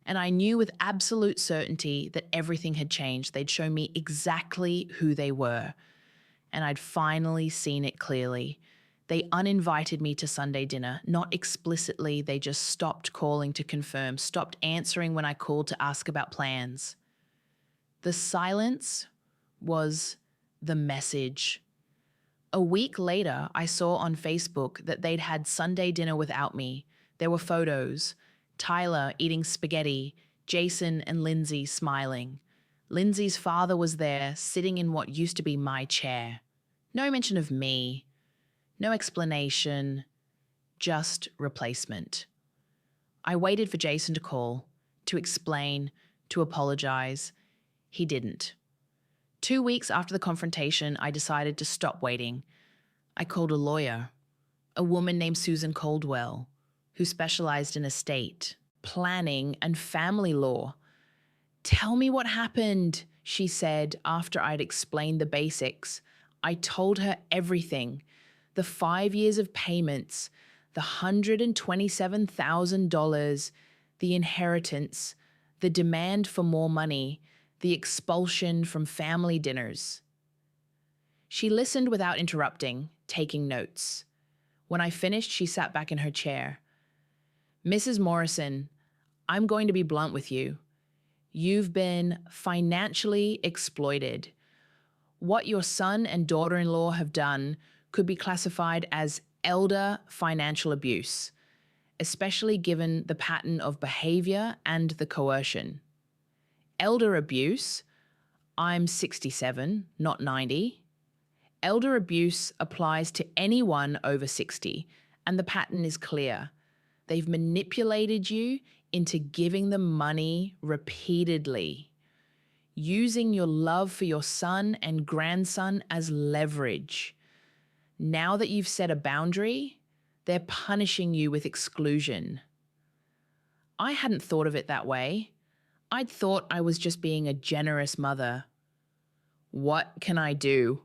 And I knew with absolute certainty that everything had changed. They'd shown me exactly who they were. And I'd finally seen it clearly. They uninvited me to Sunday dinner, not explicitly. They just stopped calling to confirm, stopped answering when I called to ask about plans. The silence was the message. A week later, I saw on Facebook that they'd had Sunday dinner without me. There were photos. Tyler eating spaghetti, Jason and Lindsay smiling. Lindsay's father was there, sitting in what used to be my chair. No mention of me. No explanation. Just replacement. I waited for Jason to call, to explain, to apologize. He didn't. 2 weeks after the confrontation, I decided to stop waiting. I called a lawyer, a woman named Susan Caldwell, who specialized in estate, planning, and family law. Tell me what happened, she said after I'd explained the basics. I told her everything. The 5 years of payments, the $127,000, the inheritance, the demand for more money, the expulsion from family dinners. She listened without interrupting, taking notes. When I finished, she sat back in her chair. Mrs. Morrison, I'm going to be blunt with you. You've been financially exploited. What your son and daughter-in-law have done could be classified as elder financial abuse, especially given the pattern of behavior and the coercion. Elder abuse, I'm 67, not 90. Elder abuse applies to anyone over 60, and the pattern is clear. They've manipulated you into giving them money repeatedly, using your love for your son and grandson as leverage. Now that you've set a boundary, they're punishing you with exclusion. I hadn't thought of it that way. I'd thought I was just being a generous mother. What can I do?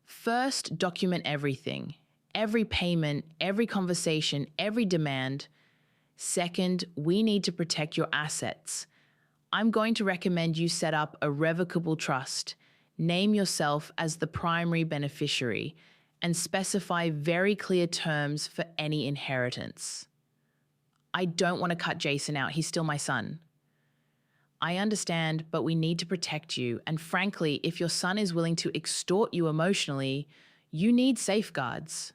First, document everything. Every payment, every conversation, every demand. Second, we need to protect your assets. I'm going to recommend you set up a revocable trust. Name yourself as the primary beneficiary and specify very clear terms for any inheritance. I don't want to cut Jason out. He's still my son. I understand, but we need to protect you. And frankly, if your son is willing to extort you emotionally, you need safeguards.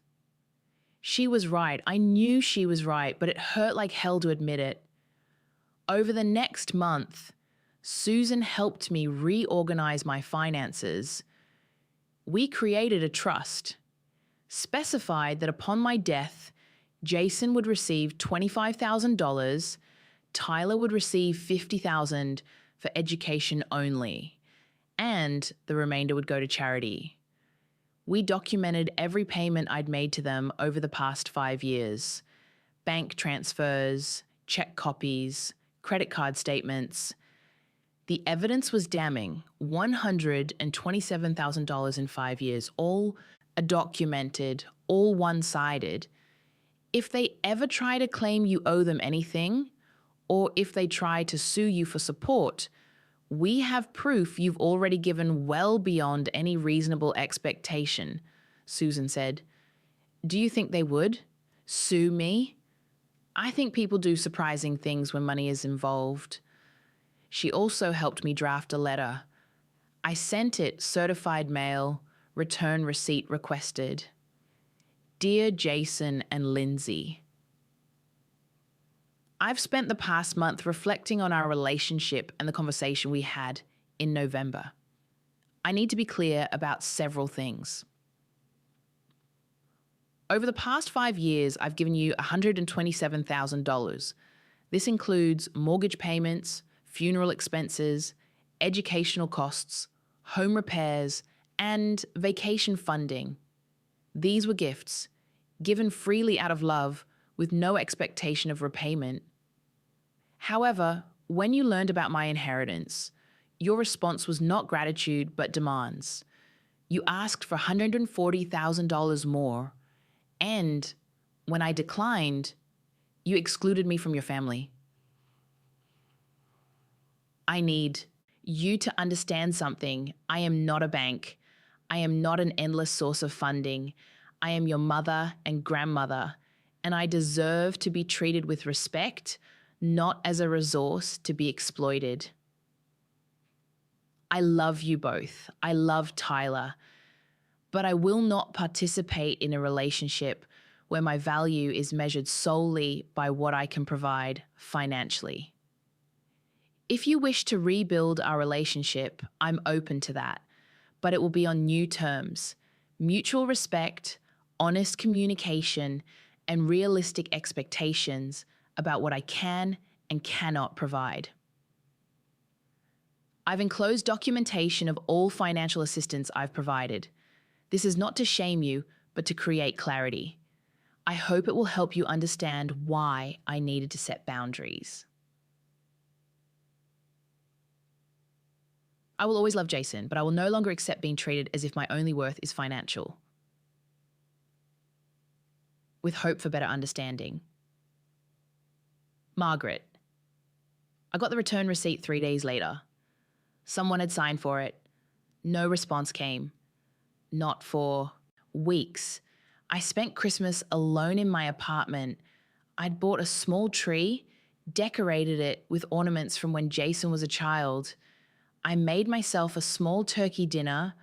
She was right. I knew she was right, but it hurt like hell to admit it. Over the next month, Susan helped me reorganize my finances. We created a trust, specified that upon my death, Jason would receive $25,000, Tyler would receive $50,000 for education only, and the remainder would go to charity. We documented every payment I'd made to them over the past 5 years. Bank transfers, check copies, credit card statements. The evidence was damning. $127,000 in 5 years, all documented, all one-sided. If they ever try to claim you owe them anything, or if they try to sue you for support, we have proof you've already given well beyond any reasonable expectation, Susan said. Do you think they would? Sue me? I think people do surprising things when money is involved. She also helped me draft a letter. I sent it certified mail, return receipt requested. Dear Jason and Lindsay, I've spent the past month reflecting on our relationship and the conversation we had in November. I need to be clear about several things. Over the past 5 years, I've given you $127,000. This includes mortgage payments, funeral expenses, educational costs, home repairs, and vacation funding. These were gifts, given freely out of love, with no expectation of repayment. However, when you learned about my inheritance, your response was not gratitude but demands. You asked for $140,000 more, and when I declined, you excluded me from your family. I need you to understand something. I am not a bank. I am not an endless source of funding. I am your mother and grandmother, and I deserve to be treated with respect, not as a resource to be exploited. I love you both. I love Tyler, but I will not participate in a relationship where my value is measured solely by what I can provide financially. If you wish to rebuild our relationship, I'm open to that, but it will be on new terms, mutual respect, honest communication, and realistic expectations about what I can and cannot provide. I've enclosed documentation of all financial assistance I've provided. This is not to shame you, but to create clarity. I hope it will help you understand why I needed to set boundaries. I will always love Jason, but I will no longer accept being treated as if my only worth is financial. With hope for better understanding. Margaret. I got the return receipt 3 days later. Someone had signed for it. No response came. Not for weeks. I spent Christmas alone in my apartment. I'd bought a small tree, decorated it with ornaments from when Jason was a child. I made myself a small turkey dinner,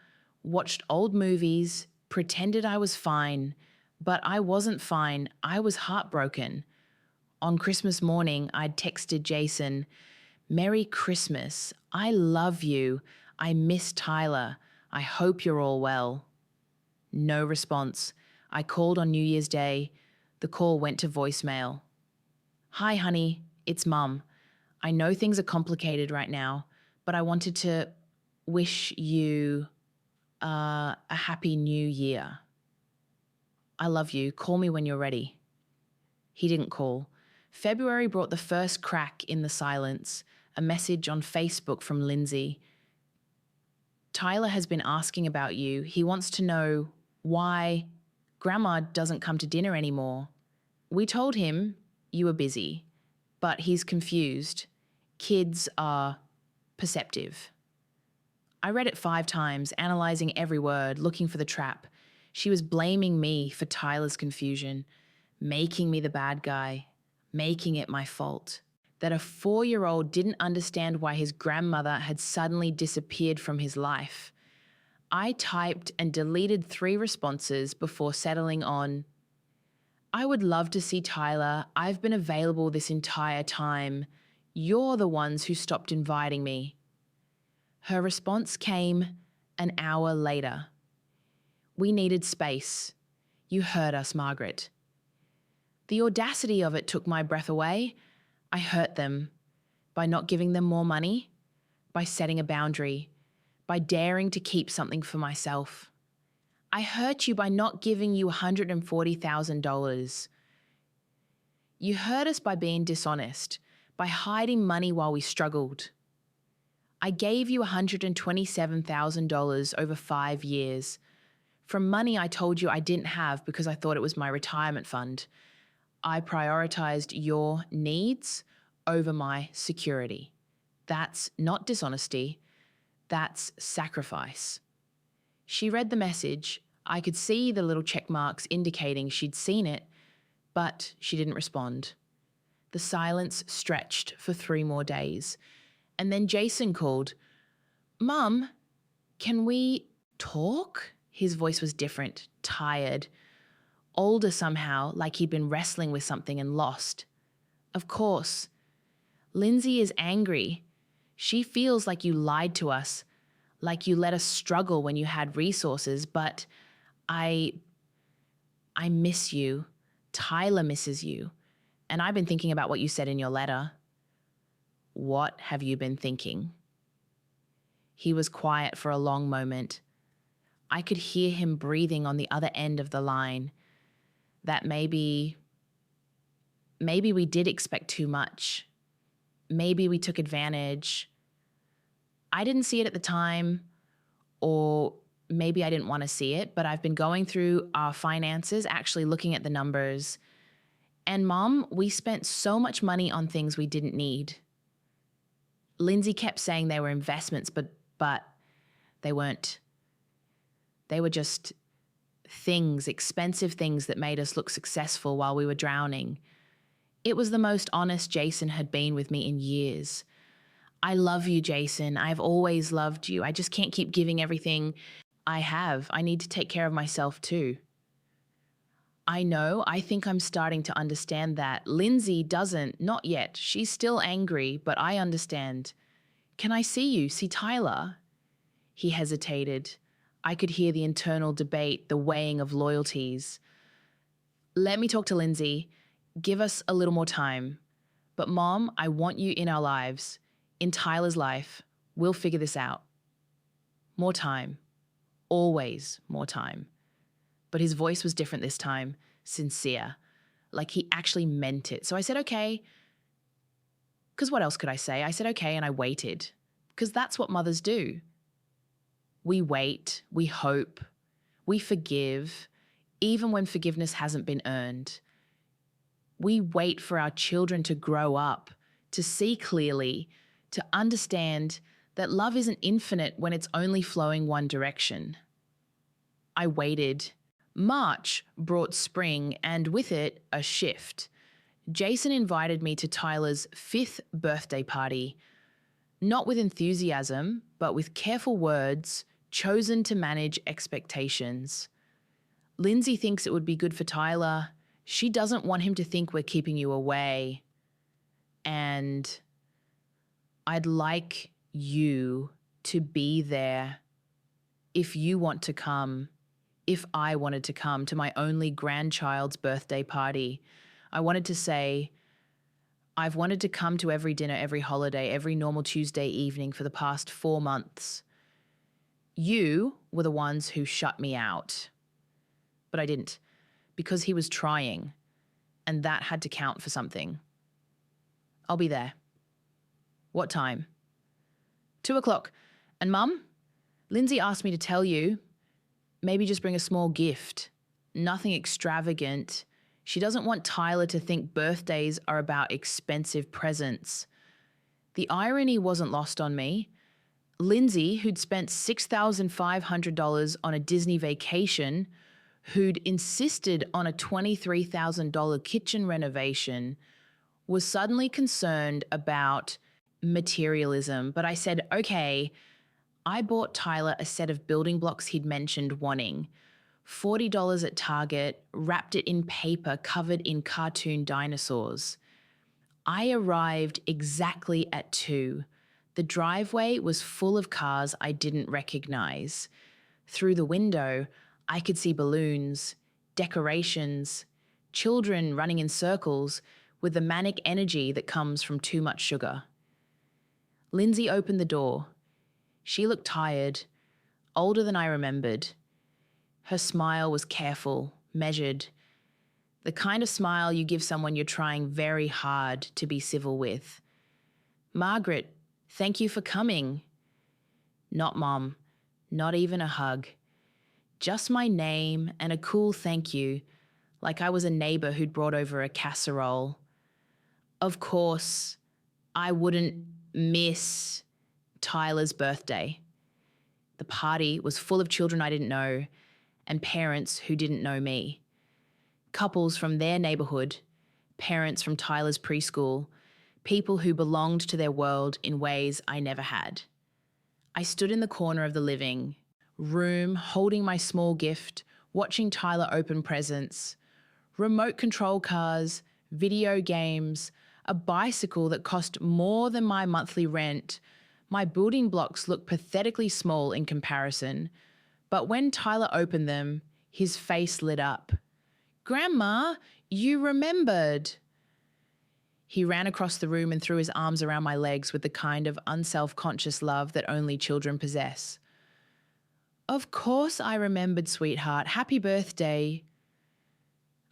watched old movies, pretended I was fine, but I wasn't fine. I was heartbroken. On Christmas morning, I'd texted Jason, "Merry Christmas. I love you. I miss Tyler. I hope you're all well." No response. I called on New Year's Day. The call went to voicemail. "Hi, honey. It's Mum. I know things are complicated right now, but I wanted to wish you a happy new year. I love you. Call me when you're ready. He didn't call. February brought the first crack in the silence, a message on Facebook from Lindsay. Tyler has been asking about you. He wants to know why Grandma doesn't come to dinner anymore. We told him you were busy, but he's confused. Kids are perceptive. I read it 5 times, analysing every word, looking for the trap. She was blaming me for Tyler's confusion, making me the bad guy, making it my fault. That a 4-year-old didn't understand why his grandmother had suddenly disappeared from his life. I typed and deleted 3 responses before settling on, I would love to see Tyler. I've been available this entire time. You're the ones who stopped inviting me. Her response came an hour later. We needed space. You heard us, Margaret. The audacity of it took my breath away. I hurt them by not giving them more money, by setting a boundary, by daring to keep something for myself. I hurt you by not giving you $140,000. You hurt us by being dishonest, by hiding money while we struggled. I gave you $127,000 over 5 years. From money I told you I didn't have because I thought it was my retirement fund. I prioritized your needs over my security. That's not dishonesty. That's sacrifice. She read the message. I could see the little check marks indicating she'd seen it, but she didn't respond. The silence stretched for 3 more days. And then Jason called. Mum, can we talk? His voice was different, tired, older somehow, like he'd been wrestling with something and lost. Of course. Lindsay is angry. She feels like you lied to us, like you let us struggle when you had resources, but I miss you. Tyler misses you. And I've been thinking about what you said in your letter. What have you been thinking? He was quiet for a long moment. I could hear him breathing on the other end of the line. That maybe we did expect too much. Maybe we took advantage. I didn't see it at the time, or maybe I didn't want to see it, but I've been going through our finances, actually looking at the numbers. And Mom, we spent so much money on things we didn't need. Lindsay kept saying they were investments, but they weren't. They were just things, expensive things that made us look successful while we were drowning. It was the most honest Jason had been with me in years. I love you, Jason. I've always loved you. I just can't keep giving everything I have. I need to take care of myself too. I know. I think I'm starting to understand that. Lindsay doesn't, not yet. She's still angry, but I understand. Can I see you? See Tyler? He hesitated. I could hear the internal debate, the weighing of loyalties. Let me talk to Lindsay. Give us a little more time. But Mom, I want you in our lives. In Tyler's life. We'll figure this out. More time. Always more time. But his voice was different this time, sincere, like he actually meant it. So I said, okay, because what else could I say? I said, okay, and I waited, because that's what mothers do. We wait, we hope, we forgive, even when forgiveness hasn't been earned. We wait for our children to grow up, to see clearly, to understand that love isn't infinite when it's only flowing one direction. I waited. March brought spring, and with it, a shift. Jason invited me to Tyler's 5th birthday party, not with enthusiasm, but with careful words chosen to manage expectations. Lindsay thinks it would be good for Tyler. She doesn't want him to think we're keeping you away. And I'd like you to be there if you want to come. If I wanted to come to my only grandchild's birthday party, I wanted to say, I've wanted to come to every dinner, every holiday, every normal Tuesday evening for the past 4 months. You were the ones who shut me out. But I didn't, because he was trying, and that had to count for something. I'll be there. What time? 2:00. And Mum, Lindsay asked me to tell you, maybe just bring a small gift. Nothing extravagant. She doesn't want Tyler to think birthdays are about expensive presents. The irony wasn't lost on me. Lindsay, who'd spent $6,500 on a Disney vacation, who'd insisted on a $23,000 kitchen renovation, was suddenly concerned about materialism. But I said, okay, I bought Tyler a set of building blocks he'd mentioned wanting. $40 at Target, wrapped it in paper covered in cartoon dinosaurs. I arrived exactly at 2. The driveway was full of cars I didn't recognize. Through the window, I could see balloons, decorations, children running in circles with the manic energy that comes from too much sugar. Lindsay opened the door. She looked tired, older than I remembered. Her smile was careful, measured, the kind of smile you give someone you're trying very hard to be civil with. Margaret, thank you for coming. Not Mom, not even a hug. Just my name and a cool thank you, like I was a neighbor who'd brought over a casserole. Of course, I wouldn't miss Tyler's birthday. The party was full of children I didn't know and parents who didn't know me. Couples from their neighborhood, parents from Tyler's preschool, people who belonged to their world in ways I never had. I stood in the corner of the living room, holding my small gift, watching Tyler open presents, remote control cars, video games, a bicycle that cost more than my monthly rent. My building blocks looked pathetically small in comparison, but when Tyler opened them, his face lit up. Grandma, you remembered. He ran across the room and threw his arms around my legs with the kind of unself-conscious love that only children possess. Of course I remembered, sweetheart. Happy birthday.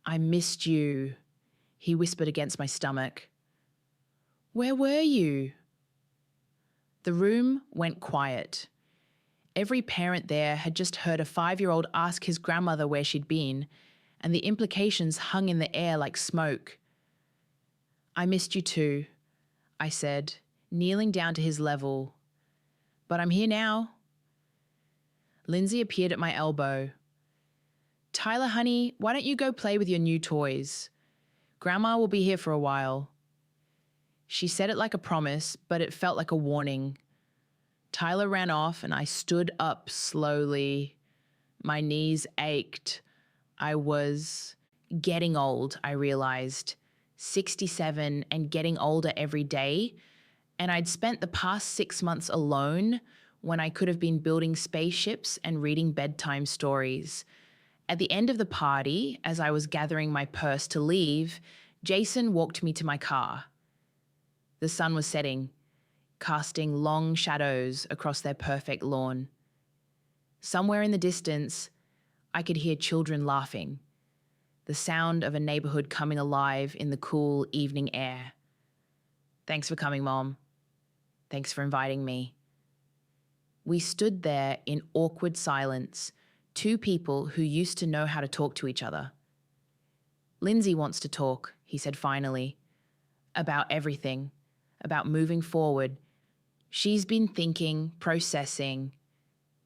I missed you, he whispered against my stomach. Where were you? The room went quiet. Every parent there had just heard a 5-year-old ask his grandmother where she'd been, and the implications hung in the air like smoke. I missed you too, I said, kneeling down to his level. But I'm here now. Lindsay appeared at my elbow. Tyler, honey, why don't you go play with your new toys? Grandma will be here for a while. She said it like a promise, but it felt like a warning. Tyler ran off and I stood up slowly. My knees ached. I was getting old, I realized. 67 and getting older every day. And I'd spent the past 6 months alone when I could have been building spaceships and reading bedtime stories. At the end of the party, as I was gathering my purse to leave, Jason walked me to my car. The sun was setting, casting long shadows across their perfect lawn. Somewhere in the distance, I could hear children laughing, the sound of a neighborhood coming alive in the cool evening air. Thanks for coming, Mom. Thanks for inviting me. We stood there in awkward silence, 2 people who used to know how to talk to each other. Lindsay wants to talk, he said finally, about everything, about moving forward. She's been thinking, processing.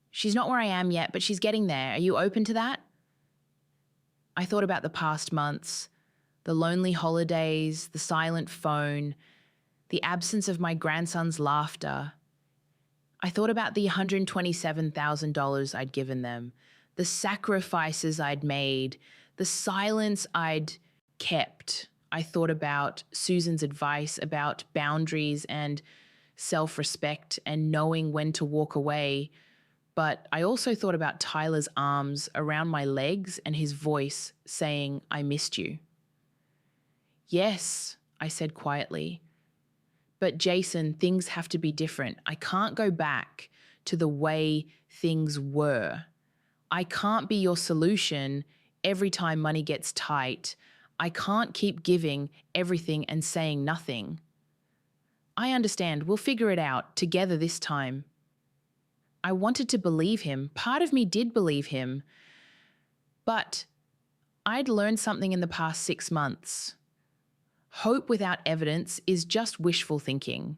She's not where I am yet, but she's getting there. Are you open to that? I thought about the past months, the lonely holidays, the silent phone, the absence of my grandson's laughter. I thought about the $127,000 I'd given them, the sacrifices I'd made, the silence I'd kept. I thought about Susan's advice about boundaries and self-respect and knowing when to walk away. But I also thought about Tyler's arms around my legs and his voice saying, I missed you. Yes, I said quietly. But Jason, things have to be different. I can't go back to the way things were. I can't be your solution every time money gets tight. I can't keep giving everything and saying nothing. I understand. We'll figure it out together this time. I wanted to believe him. Part of me did believe him. But I'd learned something in the past 6 months. Hope without evidence is just wishful thinking.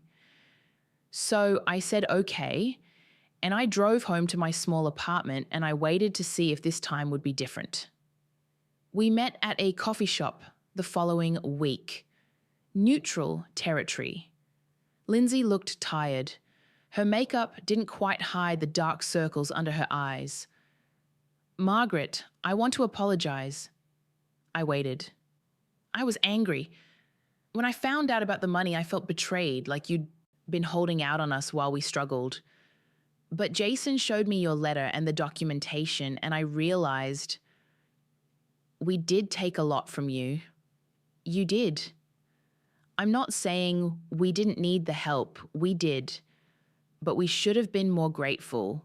So I said, okay, and I drove home to my small apartment and I waited to see if this time would be different. We met at a coffee shop the following week. Neutral territory. Lindsay looked tired. Her makeup didn't quite hide the dark circles under her eyes. Margaret, I want to apologize. I waited. I was angry. When I found out about the money, I felt betrayed, like you'd been holding out on us while we struggled. But Jason showed me your letter and the documentation, and I realized we did take a lot from you. You did. I'm not saying we didn't need the help. We did. But we should have been more grateful.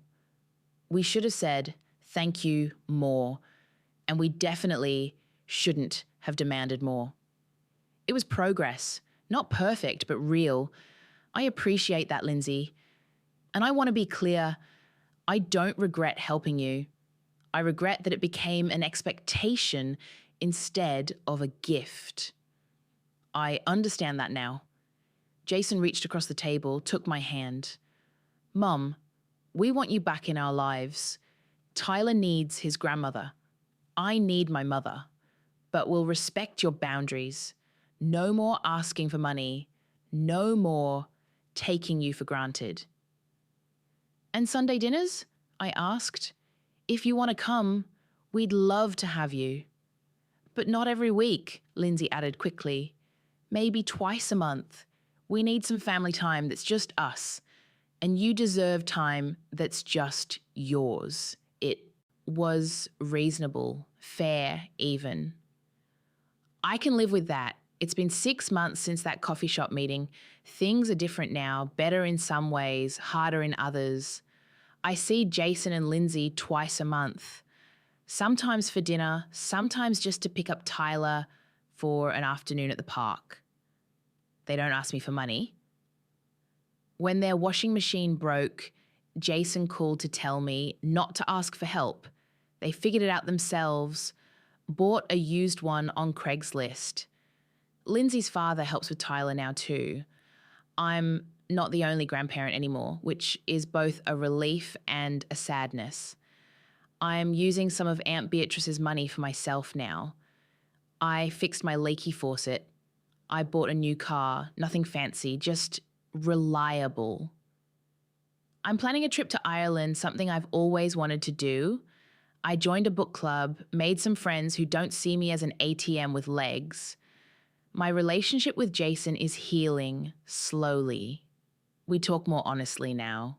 We should have said thank you more. And we definitely shouldn't have demanded more. It was progress, not perfect, but real. I appreciate that, Lindsay. And I want to be clear, I don't regret helping you. I regret that it became an expectation instead of a gift. I understand that now. Jason reached across the table, took my hand. Mum, we want you back in our lives. Tyler needs his grandmother. I need my mother. But we'll respect your boundaries. No more asking for money. No more taking you for granted. And Sunday dinners? I asked. If you want to come, we'd love to have you. But not every week, Lindsay added quickly. Maybe twice a month. We need some family time that's just us. And you deserve time that's just yours. It was reasonable, fair, even. I can live with that. It's been 6 months since that coffee shop meeting. Things are different now, better in some ways, harder in others. I see Jason and Lindsay twice a month. Sometimes for dinner, sometimes just to pick up Tyler for an afternoon at the park. They don't ask me for money. When their washing machine broke, Jason called to tell me not to ask for help. They figured it out themselves, bought a used one on Craigslist. Lindsay's father helps with Tyler now too. I'm not the only grandparent anymore, which is both a relief and a sadness. I'm using some of Aunt Beatrice's money for myself now. I fixed my leaky faucet. I bought a new car, nothing fancy, just reliable. I'm planning a trip to Ireland, something I've always wanted to do. I joined a book club, made some friends who don't see me as an ATM with legs. My relationship with Jason is healing slowly. We talk more honestly now.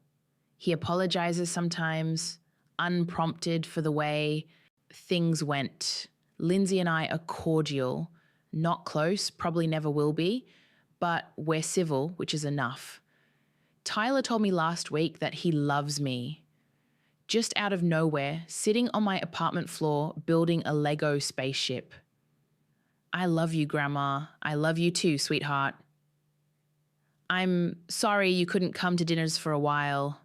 He apologizes sometimes, unprompted for the way things went. Lindsay and I are cordial, not close, probably never will be, but we're civil, which is enough. Tyler told me last week that he loves me. Just out of nowhere, sitting on my apartment floor, building a Lego spaceship. I love you, Grandma. I love you too, sweetheart. I'm sorry you couldn't come to dinners for a while.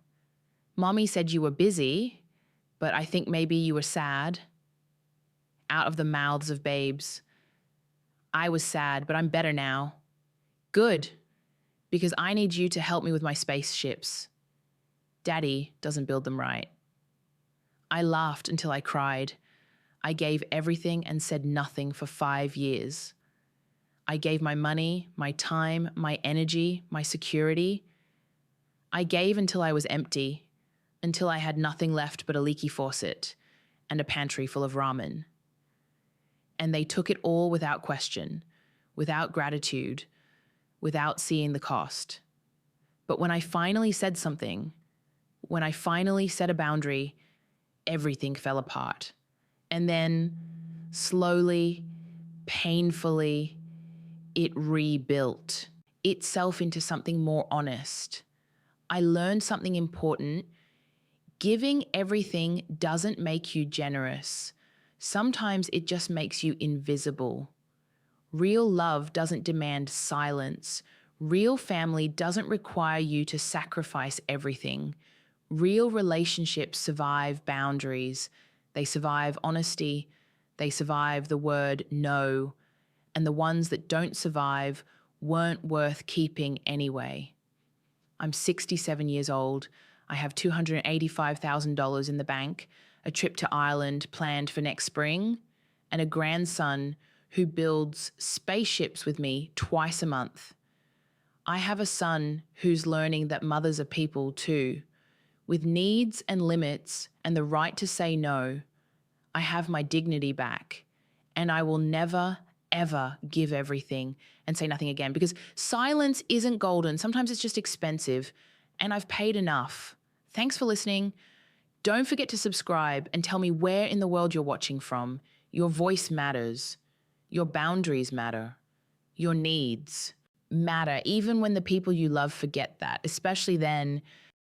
Mommy said you were busy, but I think maybe you were sad. Out of the mouths of babes. I was sad, but I'm better now. Good, because I need you to help me with my spaceships. Daddy doesn't build them right. I laughed until I cried. I gave everything and said nothing for 5 years. I gave my money, my time, my energy, my security. I gave until I was empty, until I had nothing left but a leaky faucet and a pantry full of ramen. And they took it all without question, without gratitude, without seeing the cost. But when I finally said something, when I finally set a boundary, everything fell apart. And then, slowly, painfully, it rebuilt itself into something more honest. I learned something important. Giving everything doesn't make you generous. Sometimes it just makes you invisible. Real love doesn't demand silence. Real family doesn't require you to sacrifice everything. Real relationships survive boundaries. They survive honesty. They survive the word no. And the ones that don't survive weren't worth keeping anyway. I'm 67 years old. I have $285,000 in the bank, a trip to Ireland planned for next spring, and a grandson who builds spaceships with me twice a month. I have a son who's learning that mothers are people too, with needs and limits and the right to say no. I have my dignity back, and I will never, ever give everything and say nothing again, because silence isn't golden. Sometimes it's just expensive, and I've paid enough. Thanks for listening. Don't forget to subscribe and tell me where in the world you're watching from. Your voice matters. Your boundaries matter. Your needs matter, even when the people you love forget that, especially then